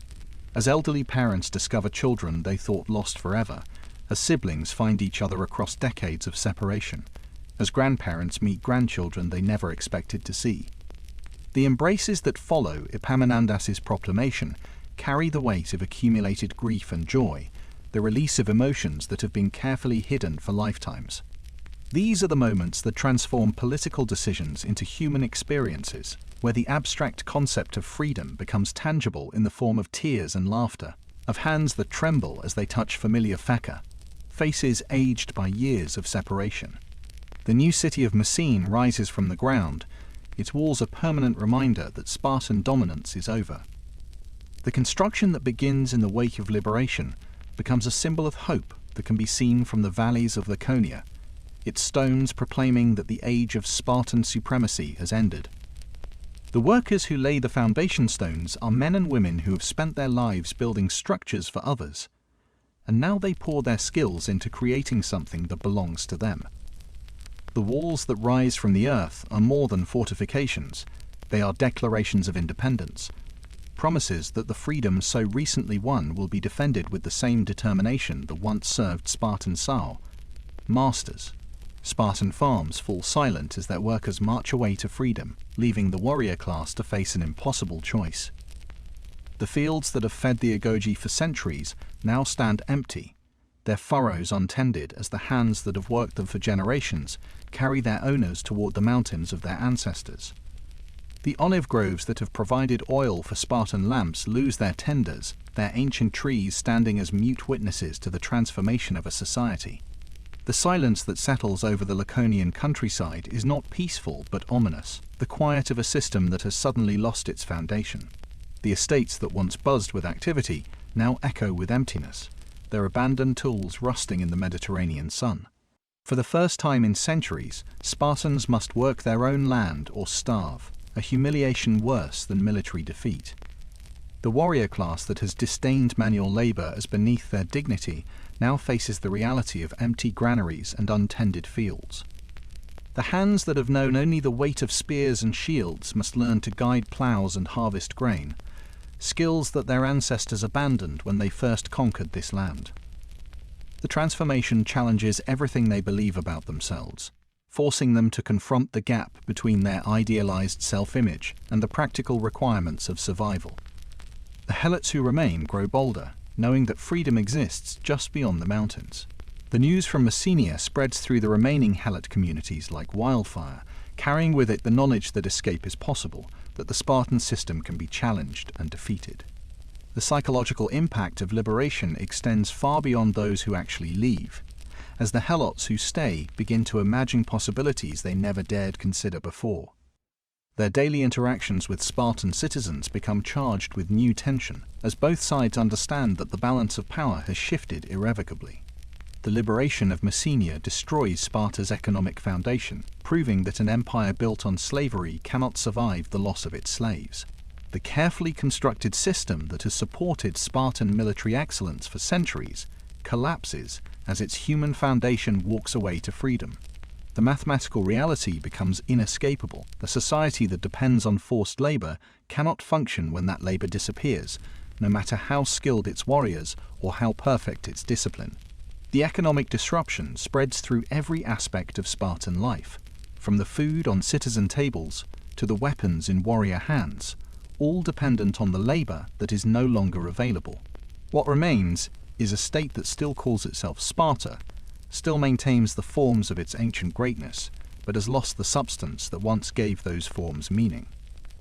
As elderly parents discover children they thought lost forever, as siblings find each other across decades of separation, as grandparents meet grandchildren they never expected to see. The embraces that follow Epaminondas's proclamation carry the weight of accumulated grief and joy, the release of emotions that have been carefully hidden for lifetimes. These are the moments that transform political decisions into human experiences, where the abstract concept of freedom becomes tangible in the form of tears and laughter, of hands that tremble as they touch familiar feca, faces aged by years of separation. The new city of Messene rises from the ground, its walls a permanent reminder that Spartan dominance is over. The construction that begins in the wake of liberation becomes a symbol of hope that can be seen from the valleys of Laconia, its stones proclaiming that the age of Spartan supremacy has ended. The workers who lay the foundation stones are men and women who have spent their lives building structures for others, and now they pour their skills into creating something that belongs to them. The walls that rise from the earth are more than fortifications, they are declarations of independence, promises that the freedom so recently won will be defended with the same determination that once served Spartan Sao, masters. Spartan farms fall silent as their workers march away to freedom, leaving the warrior class to face an impossible choice. The fields that have fed the Agoge for centuries now stand empty, their furrows untended as the hands that have worked them for generations carry their owners toward the mountains of their ancestors. The olive groves that have provided oil for Spartan lamps lose their tenders, their ancient trees standing as mute witnesses to the transformation of a society. The silence that settles over the Laconian countryside is not peaceful but ominous, the quiet of a system that has suddenly lost its foundation. The estates that once buzzed with activity now echo with emptiness, their abandoned tools rusting in the Mediterranean sun. For the first time in centuries, Spartans must work their own land or starve. a humiliation worse than military defeat. The warrior class that has disdained manual labor as beneath their dignity now faces the reality of empty granaries and untended fields. The hands that have known only the weight of spears and shields must learn to guide plows and harvest grain, skills that their ancestors abandoned when they first conquered this land. The transformation challenges everything they believe about themselves, forcing them to confront the gap between their idealized self-image and the practical requirements of survival. The helots who remain grow bolder, knowing that freedom exists just beyond the mountains. The news from Messenia spreads through the remaining helot communities like wildfire, carrying with it the knowledge that escape is possible, that the Spartan system can be challenged and defeated. The psychological impact of liberation extends far beyond those who actually leave, as the helots who stay begin to imagine possibilities they never dared consider before. Their daily interactions with Spartan citizens become charged with new tension, as both sides understand that the balance of power has shifted irrevocably. The liberation of Messenia destroys Sparta's economic foundation, proving that an empire built on slavery cannot survive the loss of its slaves. The carefully constructed system that has supported Spartan military excellence for centuries collapses as its human foundation walks away to freedom. The mathematical reality becomes inescapable. The society that depends on forced labor cannot function when that labor disappears, no matter how skilled its warriors or how perfect its discipline. The economic disruption spreads through every aspect of Spartan life, from the food on citizen tables to the weapons in warrior hands, all dependent on the labor that is no longer available. What remains is a state that still calls itself Sparta, still maintains the forms of its ancient greatness, but has lost the substance that once gave those forms meaning.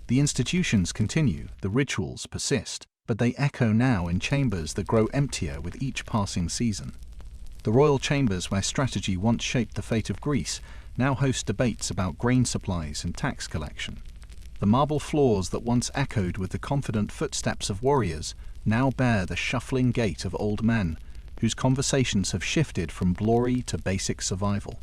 The institutions continue, the rituals persist, but they echo now in chambers that grow emptier with each passing season. The royal chambers where strategy once shaped the fate of Greece now host debates about grain supplies and tax collection. The marble floors that once echoed with the confident footsteps of warriors now bear the shuffling gait of old men, whose conversations have shifted from glory to basic survival.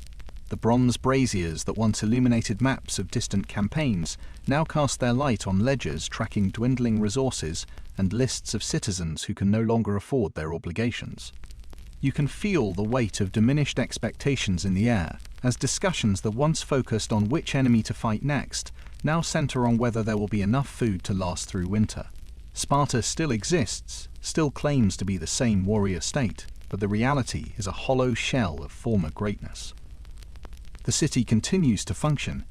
The bronze braziers that once illuminated maps of distant campaigns now cast their light on ledgers tracking dwindling resources and lists of citizens who can no longer afford their obligations. You can feel the weight of diminished expectations in the air, as discussions that once focused on which enemy to fight next now center on whether there will be enough food to last through winter. Sparta still exists, still claims to be the same warrior state, but the reality is a hollow shell of former greatness. The city continues to function,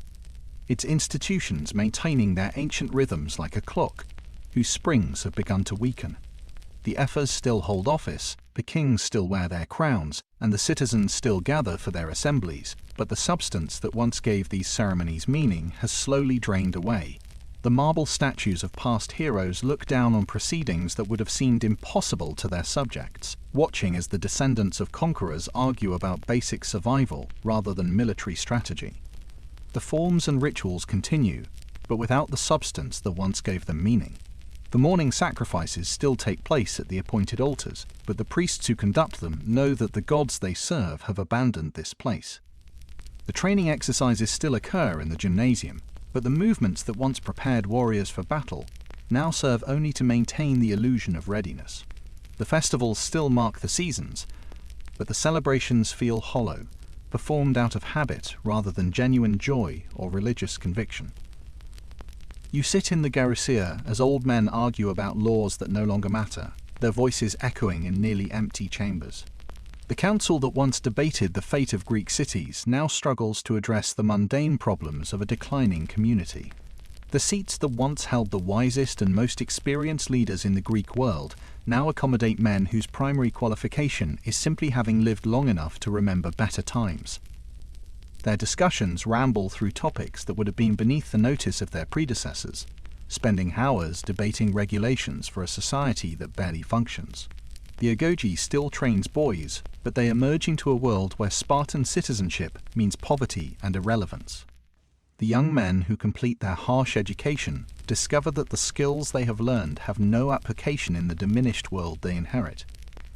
its institutions maintaining their ancient rhythms like a clock, whose springs have begun to weaken. The ephors still hold office, the kings still wear their crowns, and the citizens still gather for their assemblies, but the substance that once gave these ceremonies meaning has slowly drained away. The marble statues of past heroes look down on proceedings that would have seemed impossible to their subjects, watching as the descendants of conquerors argue about basic survival rather than military strategy. The forms and rituals continue, but without the substance that once gave them meaning. The morning sacrifices still take place at the appointed altars, but the priests who conduct them know that the gods they serve have abandoned this place. The training exercises still occur in the gymnasium, but the movements that once prepared warriors for battle now serve only to maintain the illusion of readiness. The festivals still mark the seasons, but the celebrations feel hollow, performed out of habit rather than genuine joy or religious conviction. You sit in the Gerousia as old men argue about laws that no longer matter, their voices echoing in nearly empty chambers. The council that once debated the fate of Greek cities now struggles to address the mundane problems of a declining community. The seats that once held the wisest and most experienced leaders in the Greek world now accommodate men whose primary qualification is simply having lived long enough to remember better times. Their discussions ramble through topics that would have been beneath the notice of their predecessors, spending hours debating regulations for a society that barely functions. The Agoge still trains boys, but they emerge into a world where Spartan citizenship means poverty and irrelevance. The young men who complete their harsh education discover that the skills they have learned have no application in the diminished world they inherit.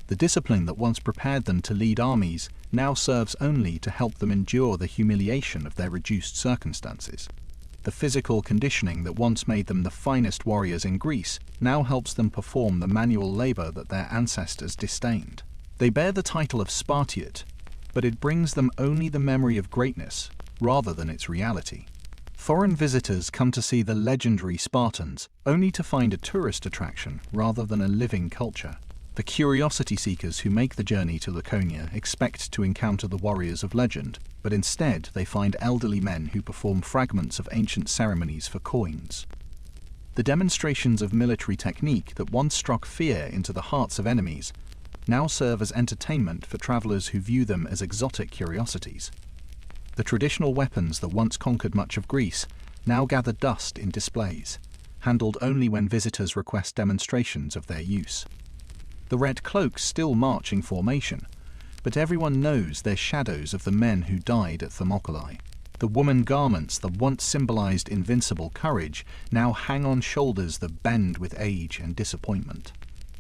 The discipline that once prepared them to lead armies now serves only to help them endure the humiliation of their reduced circumstances. The physical conditioning that once made them the finest warriors in Greece now helps them perform the manual labor that their ancestors disdained. They bear the title of Spartiate, but it brings them only the memory of greatness rather than its reality. Foreign visitors come to see the legendary Spartans only to find a tourist attraction rather than a living culture. The curiosity seekers who make the journey to Laconia expect to encounter the warriors of legend, but instead they find elderly men who perform fragments of ancient ceremonies for coins. The demonstrations of military technique that once struck fear into the hearts of enemies now serve as entertainment for travelers who view them as exotic curiosities. The traditional weapons that once conquered much of Greece now gather dust in displays, handled only when visitors request demonstrations of their use. The red cloaks still march in formation, but everyone knows they're shadows of the men who died at Thermopylae. The woman garments that once symbolized invincible courage now hang on shoulders that bend with age and disappointment.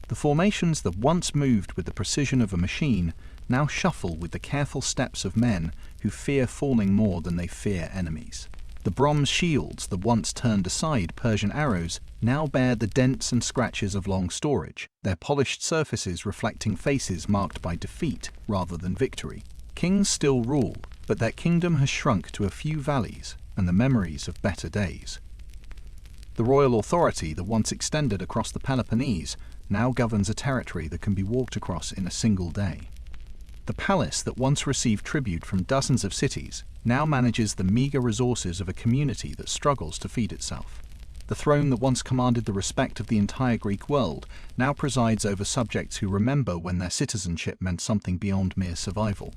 The formations that once moved with the precision of a machine now shuffle with the careful steps of men who fear falling more than they fear enemies. The bronze shields that once turned aside Persian arrows now bear the dents and scratches of long storage, their polished surfaces reflecting faces marked by defeat rather than victory. Kings still rule, but their kingdom has shrunk to a few valleys and the memories of better days. The royal authority that once extended across the Peloponnese now governs a territory that can be walked across in a single day. The palace that once received tribute from dozens of cities now manages the meager resources of a community that struggles to feed itself. The throne that once commanded the respect of the entire Greek world now presides over subjects who remember when their citizenship meant something beyond mere survival.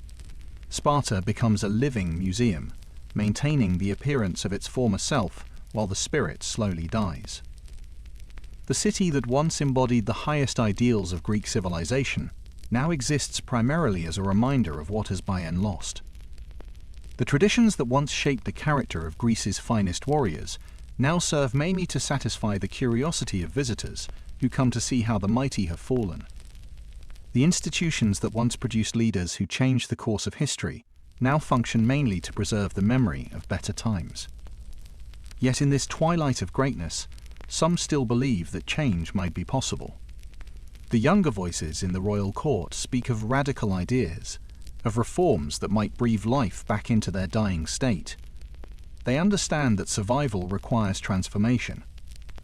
Sparta becomes a living museum, maintaining the appearance of its former self while the spirit slowly dies. The city that once embodied the highest ideals of Greek civilization now exists primarily as a reminder of what has by then lost. The traditions that once shaped the character of Greece's finest warriors now serve mainly to satisfy the curiosity of visitors who come to see how the mighty have fallen. The institutions that once produced leaders who changed the course of history now function mainly to preserve the memory of better times. Yet in this twilight of greatness, some still believe that change might be possible. The younger voices in the royal court speak of radical ideas, of reforms that might breathe life back into their dying state. They understand that survival requires transformation,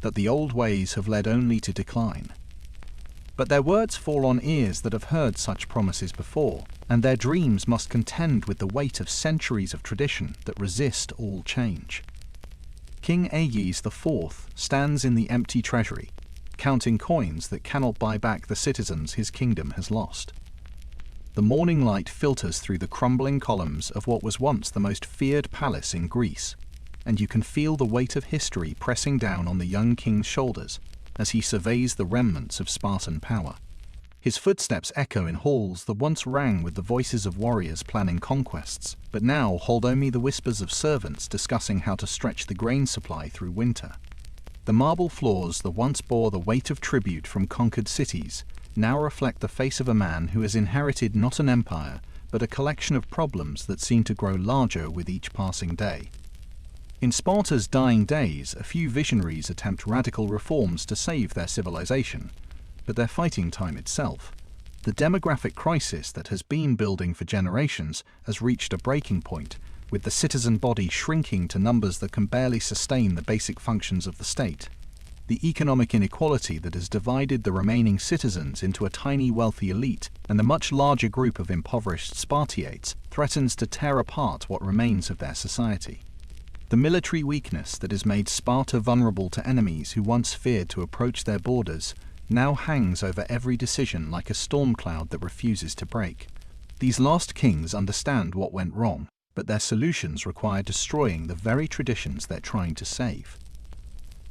that the old ways have led only to decline. But their words fall on ears that have heard such promises before, and their dreams must contend with the weight of centuries of tradition that resist all change. King Aegeus IV stands in the empty treasury, counting coins that cannot buy back the citizens his kingdom has lost. The morning light filters through the crumbling columns of what was once the most feared palace in Greece, and you can feel the weight of history pressing down on the young king's shoulders as he surveys the remnants of Spartan power. His footsteps echo in halls that once rang with the voices of warriors planning conquests, but now hold only the whispers of servants discussing how to stretch the grain supply through winter. The marble floors that once bore the weight of tribute from conquered cities now reflect the face of a man who has inherited not an empire, but a collection of problems that seem to grow larger with each passing day. In Sparta's dying days, a few visionaries attempt radical reforms to save their civilization, but their fighting time itself. The demographic crisis that has been building for generations has reached a breaking point, with the citizen body shrinking to numbers that can barely sustain the basic functions of the state. The economic inequality that has divided the remaining citizens into a tiny wealthy elite and the much larger group of impoverished Spartiates threatens to tear apart what remains of their society. The military weakness that has made Sparta vulnerable to enemies who once feared to approach their borders now hangs over every decision like a storm cloud that refuses to break. These last kings understand what went wrong, but their solutions require destroying the very traditions they're trying to save.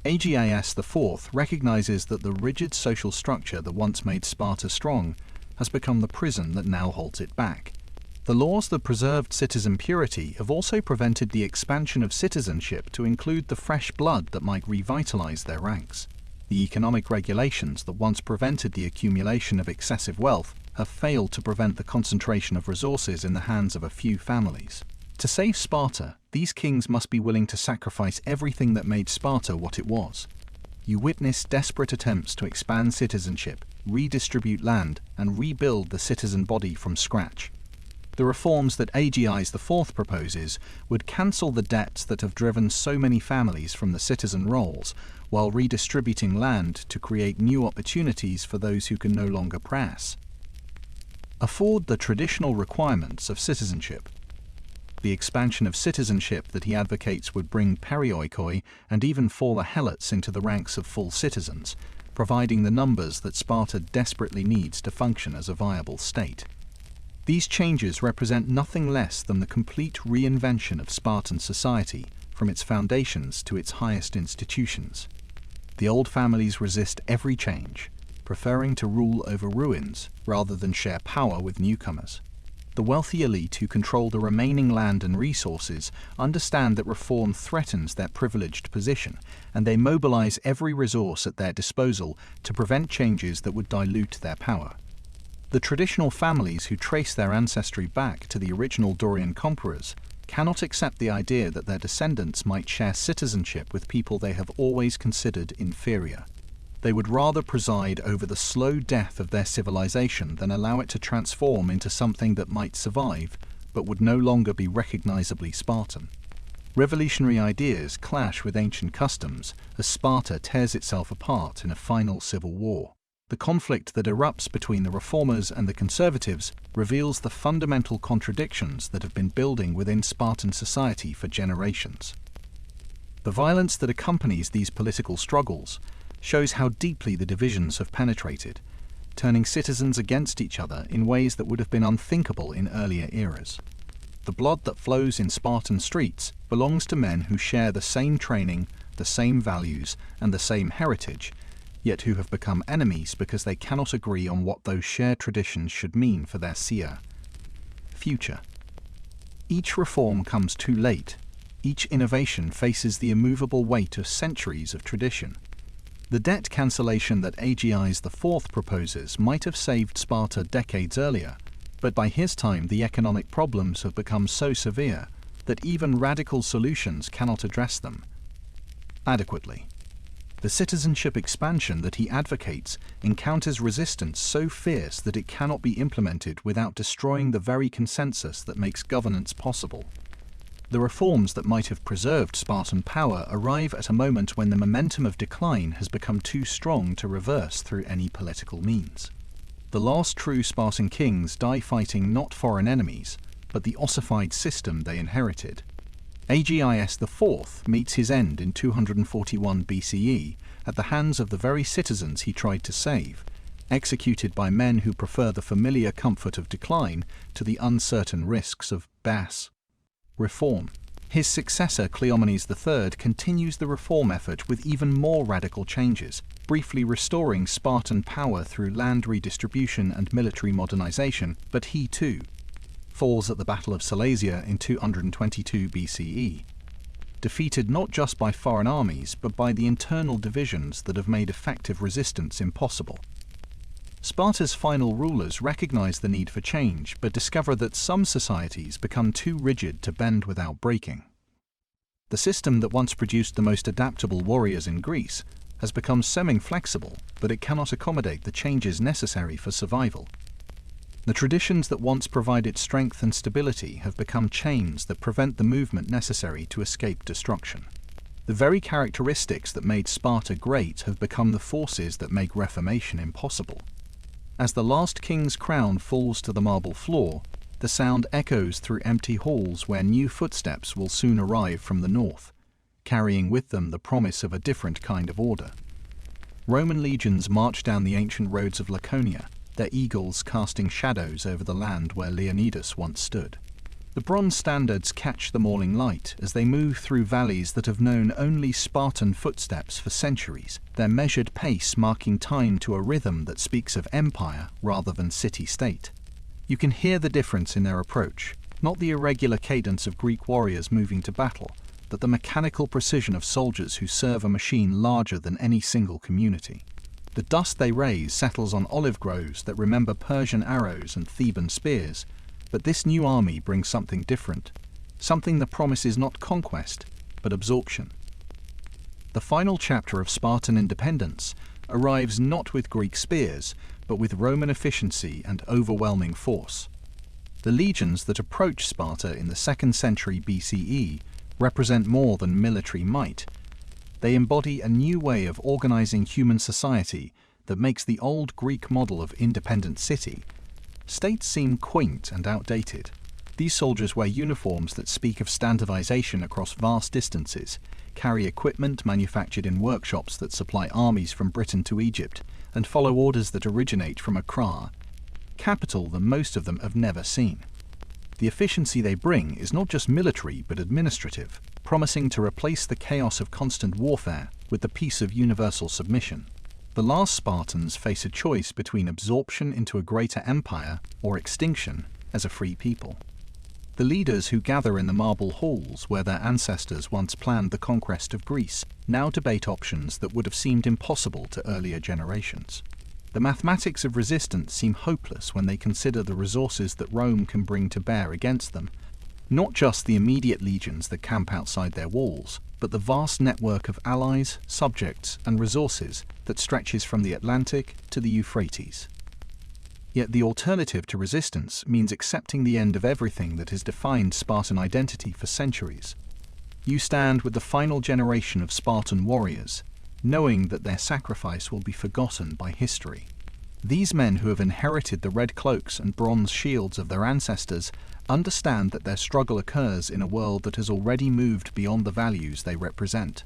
Aegeus IV recognizes that the rigid social structure that once made Sparta strong has become the prison that now holds it back. The laws that preserved citizen purity have also prevented the expansion of citizenship to include the fresh blood that might revitalize their ranks. The economic regulations that once prevented the accumulation of excessive wealth have failed to prevent the concentration of resources in the hands of a few families. To save Sparta, these kings must be willing to sacrifice everything that made Sparta what it was. You witness desperate attempts to expand citizenship, redistribute land, and rebuild the citizen body from scratch. The reforms that Agoge IV proposes would cancel the debts that have driven so many families from the citizen roles, while redistributing land to create new opportunities for those who can no longer press. Afford the traditional requirements of citizenship. The expansion of citizenship that he advocates would bring perioikoi and even former helots into the ranks of full citizens, providing the numbers that Sparta desperately needs to function as a viable state. These changes represent nothing less than the complete reinvention of Spartan society, from its foundations to its highest institutions. The old families resist every change, preferring to rule over ruins rather than share power with newcomers. The wealthy elite who control the remaining land and resources understand that reform threatens their privileged position, and they mobilize every resource at their disposal to prevent changes that would dilute their power. The traditional families who trace their ancestry back to the original Dorian conquerors cannot accept the idea that their descendants might share citizenship with people they have always considered inferior. They would rather preside over the slow death of their civilization than allow it to transform into something that might survive, but would no longer be recognizably Spartan. Revolutionary ideas clash with ancient customs as Sparta tears itself apart in a final civil war. The conflict that erupts between the reformers and the conservatives reveals the fundamental contradictions that have been building within Spartan society for generations. The violence that accompanies these political struggles shows how deeply the divisions have penetrated, turning citizens against each other in ways that would have been unthinkable in earlier eras. The blood that flows in Spartan streets belongs to men who share the same training, the same values, and the same heritage, yet who have become enemies because they cannot agree on what those shared traditions should mean for their future. Each reform comes too late. Each innovation faces the immovable weight of centuries of tradition. The debt cancellation that Agoge IV proposes might have saved Sparta decades earlier, but by his time the economic problems have become so severe that even radical solutions cannot address them adequately. The citizenship expansion that he advocates encounters resistance so fierce that it cannot be implemented without destroying the very consensus that makes governance possible. The reforms that might have preserved Spartan power arrive at a moment when the momentum of decline has become too strong to reverse through any political means. The last true Spartan kings die fighting not foreign enemies, but the ossified system they inherited. Agoge IV meets his end in 241 BCE at the hands of the very citizens he tried to save, executed by men who prefer the familiar comfort of decline to the uncertain risks of reform. His successor Cleomenes III continues the reform effort with even more radical changes, briefly restoring Spartan power through land redistribution and military modernization, but he too falls at the Battle of Silesia in 222 BCE, defeated not just by foreign armies but by the internal divisions that have made effective resistance impossible. Sparta's final rulers recognize the need for change but discover that some societies become too rigid to bend without breaking. The system that once produced the most adaptable warriors in Greece has become semi-flexible, but it cannot accommodate the changes necessary for survival. The traditions that once provided strength and stability have become chains that prevent the movement necessary to escape destruction. The very characteristics that made Sparta great have become the forces that make reformation impossible. As the last king's crown falls to the marble floor, the sound echoes through empty halls where new footsteps will soon arrive from the north, carrying with them the promise of a different kind of order. Roman legions march down the ancient roads of Laconia, their eagles casting shadows over the land where Leonidas once stood. The bronze standards catch the morning light as they move through valleys that have known only Spartan footsteps for centuries, their measured pace marking time to a rhythm that speaks of empire rather than city-state. You can hear the difference in their approach, not the irregular cadence of Greek warriors moving to battle, but the mechanical precision of soldiers who serve a machine larger than any single community. The dust they raise settles on olive groves that remember Persian arrows and Theban spears, but this new army brings something different. something that promises not conquest, but absorption. The final chapter of Spartan independence arrives not with Greek spears, but with Roman efficiency and overwhelming force. The legions that approach Sparta in the 2nd century BCE represent more than military might. They embody a new way of organizing human society that makes the old Greek model of independent state seem quaint and outdated. These soldiers wear uniforms that speak of standardization across vast distances, carry equipment manufactured in workshops that supply armies from Britain to Egypt, and follow orders that originate from Accra, capital that most of them have never seen. The efficiency they bring is not just military but administrative, promising to replace the chaos of constant warfare with the peace of universal submission. The last Spartans face a choice between absorption into a greater empire or extinction as a free people. The leaders who gather in the marble halls where their ancestors once planned the conquest of Greece now debate options that would have seemed impossible to earlier generations. The mathematics of resistance seem hopeless when they consider the resources that Rome can bring to bear against them, not just the immediate legions that camp outside their walls, but the vast network of allies, subjects, and resources that stretches from the Atlantic to the Euphrates. Yet the alternative to resistance means accepting the end of everything that has defined Spartan identity for centuries. You stand with the final generation of Spartan warriors, knowing that their sacrifice will be forgotten by history. These men who have inherited the red cloaks and bronze shields of their ancestors understand that their struggle occurs in a world that has already moved beyond the values they represent.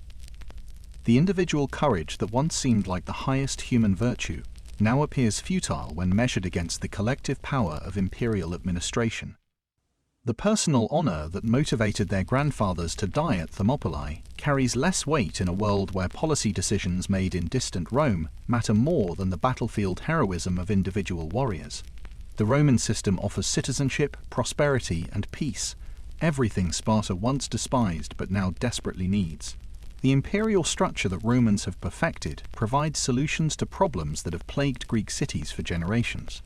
The individual courage that once seemed like the highest human virtue now appears futile when measured against the collective power of imperial administration. The personal honor that motivated their grandfathers to die at Thermopylae carries less weight in a world where policy decisions made in distant Rome matter more than the battlefield heroism of individual warriors. The Roman system offers citizenship, prosperity, and peace, everything Sparta once despised but now desperately needs. The imperial structure that Romans have perfected provides solutions to problems that have plagued Greek cities for generations.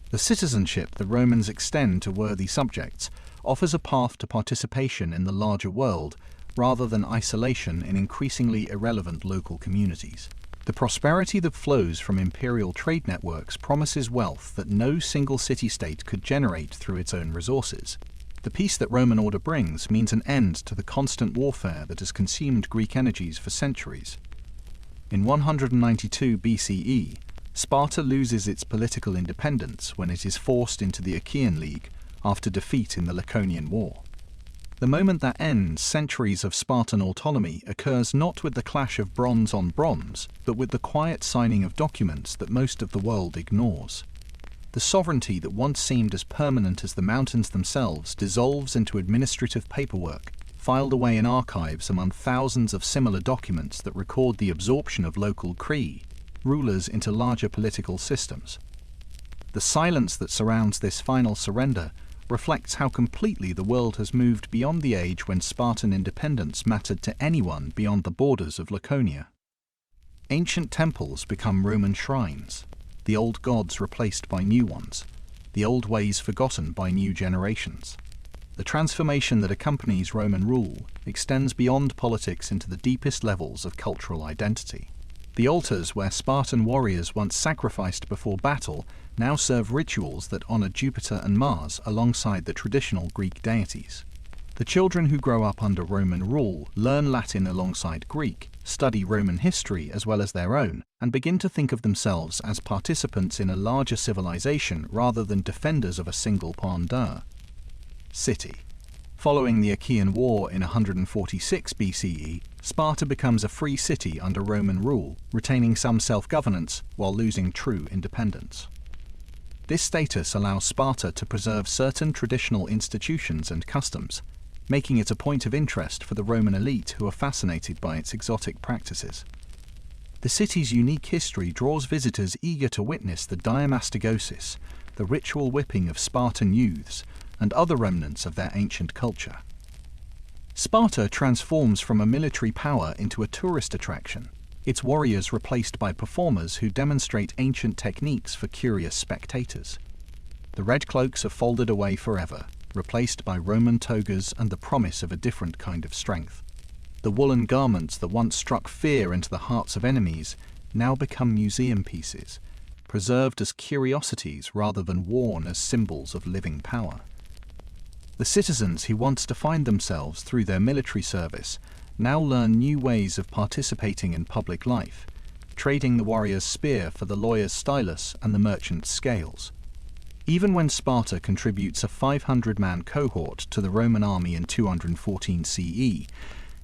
The citizenship the Romans extend to worthy subjects offers a path to participation in the larger world rather than isolation in increasingly irrelevant local communities. The prosperity that flows from imperial trade networks promises wealth that no single city-state could generate through its own resources. The peace that Roman order brings means an end to the constant warfare that has consumed Greek energies for centuries. In 192 BCE, Sparta loses its political independence when it is forced into the Achaean League after defeat in the Laconian War. The moment that ends centuries of Spartan autonomy occurs not with the clash of bronze on bronze, but with the quiet signing of documents that most of the world ignores. The sovereignty that once seemed as permanent as the mountains themselves dissolves into administrative paperwork, filed away in archives among thousands of similar documents that record the absorption of local rulers into larger political systems. The silence that surrounds this final surrender reflects how completely the world has moved beyond the age when Spartan independence mattered to anyone beyond the borders of Laconia. Ancient temples become Roman shrines, the old gods replaced by new ones, the old ways forgotten by new generations. The transformation that accompanies Roman rule extends beyond politics into the deepest levels of cultural identity. The altars where Spartan warriors once sacrificed before battle now serve rituals that honor Jupiter and Mars alongside the traditional Greek deities. The children who grow up under Roman rule learn Latin alongside Greek, study Roman history as well as their own, and begin to think of themselves as participants in a larger civilization rather than defenders of a single point city. Following the Achaean War in 146 BCE, Sparta becomes a free city under Roman rule, retaining some self-governance while losing true independence. This status allows Sparta to preserve certain traditional institutions and customs, making it a point of interest for the Roman elite who are fascinated by its exotic practices. The city's unique history draws visitors eager to witness the diamastagosis, the ritual whipping of Spartan youths, and other remnants of their ancient culture. Sparta transforms from a military power into a tourist attraction, its warriors replaced by performers who demonstrate ancient techniques for curious spectators. The red cloaks are folded away forever, replaced by Roman togas and the promise of a different kind of strength. The woolen garments that once struck fear into the hearts of enemies now become museum pieces, preserved as curiosities rather than worn as symbols of living power. The citizens who once defined themselves through their military service now learn new ways of participating in public life, trading the warrior's spear for the lawyer's stylus and the merchant's scales. Even when Sparta contributes a 500-man cohort to the Roman army in 214 CE,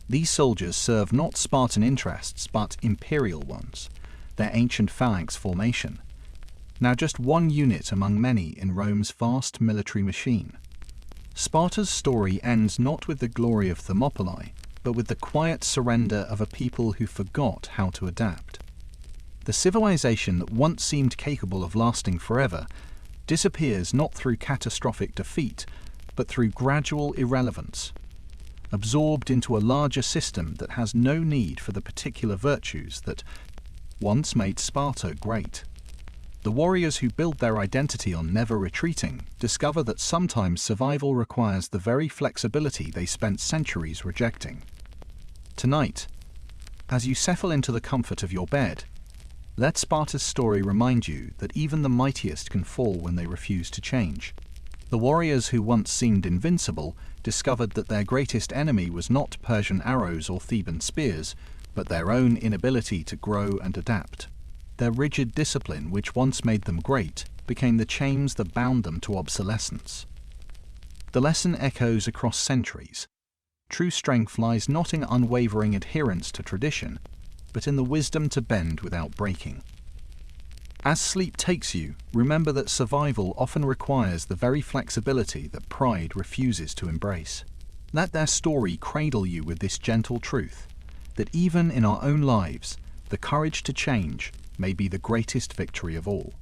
these soldiers serve not Spartan interests but imperial ones, their ancient phalanx formation, now just one unit among many in Rome's vast military machine. Sparta's story ends not with the glory of Thermopylae, but with the quiet surrender of a people who forgot how to adapt. The civilization that once seemed capable of lasting forever disappears not through catastrophic defeat, but through gradual irrelevance, absorbed into a larger system that has no need for the particular virtues that once made Sparta great. The warriors who build their identity on never retreating discover that sometimes survival requires the very flexibility they spent centuries rejecting. Tonight, as you settle into the comfort of your bed, let Sparta's story remind you that even the mightiest can fall when they refuse to change. The warriors who once seemed invincible discovered that their greatest enemy was not Persian arrows or Theban spears, but their own inability to grow and adapt. Their rigid discipline, which once made them great, became the chains that bound them to obsolescence. The lesson echoes across centuries. True strength lies not in unwavering adherence to tradition, but in the wisdom to bend without breaking. As sleep takes you, remember that survival often requires the very flexibility that pride refuses to embrace. Let their story cradle you with this gentle truth, that even in our own lives, the courage to change may be the greatest victory of all.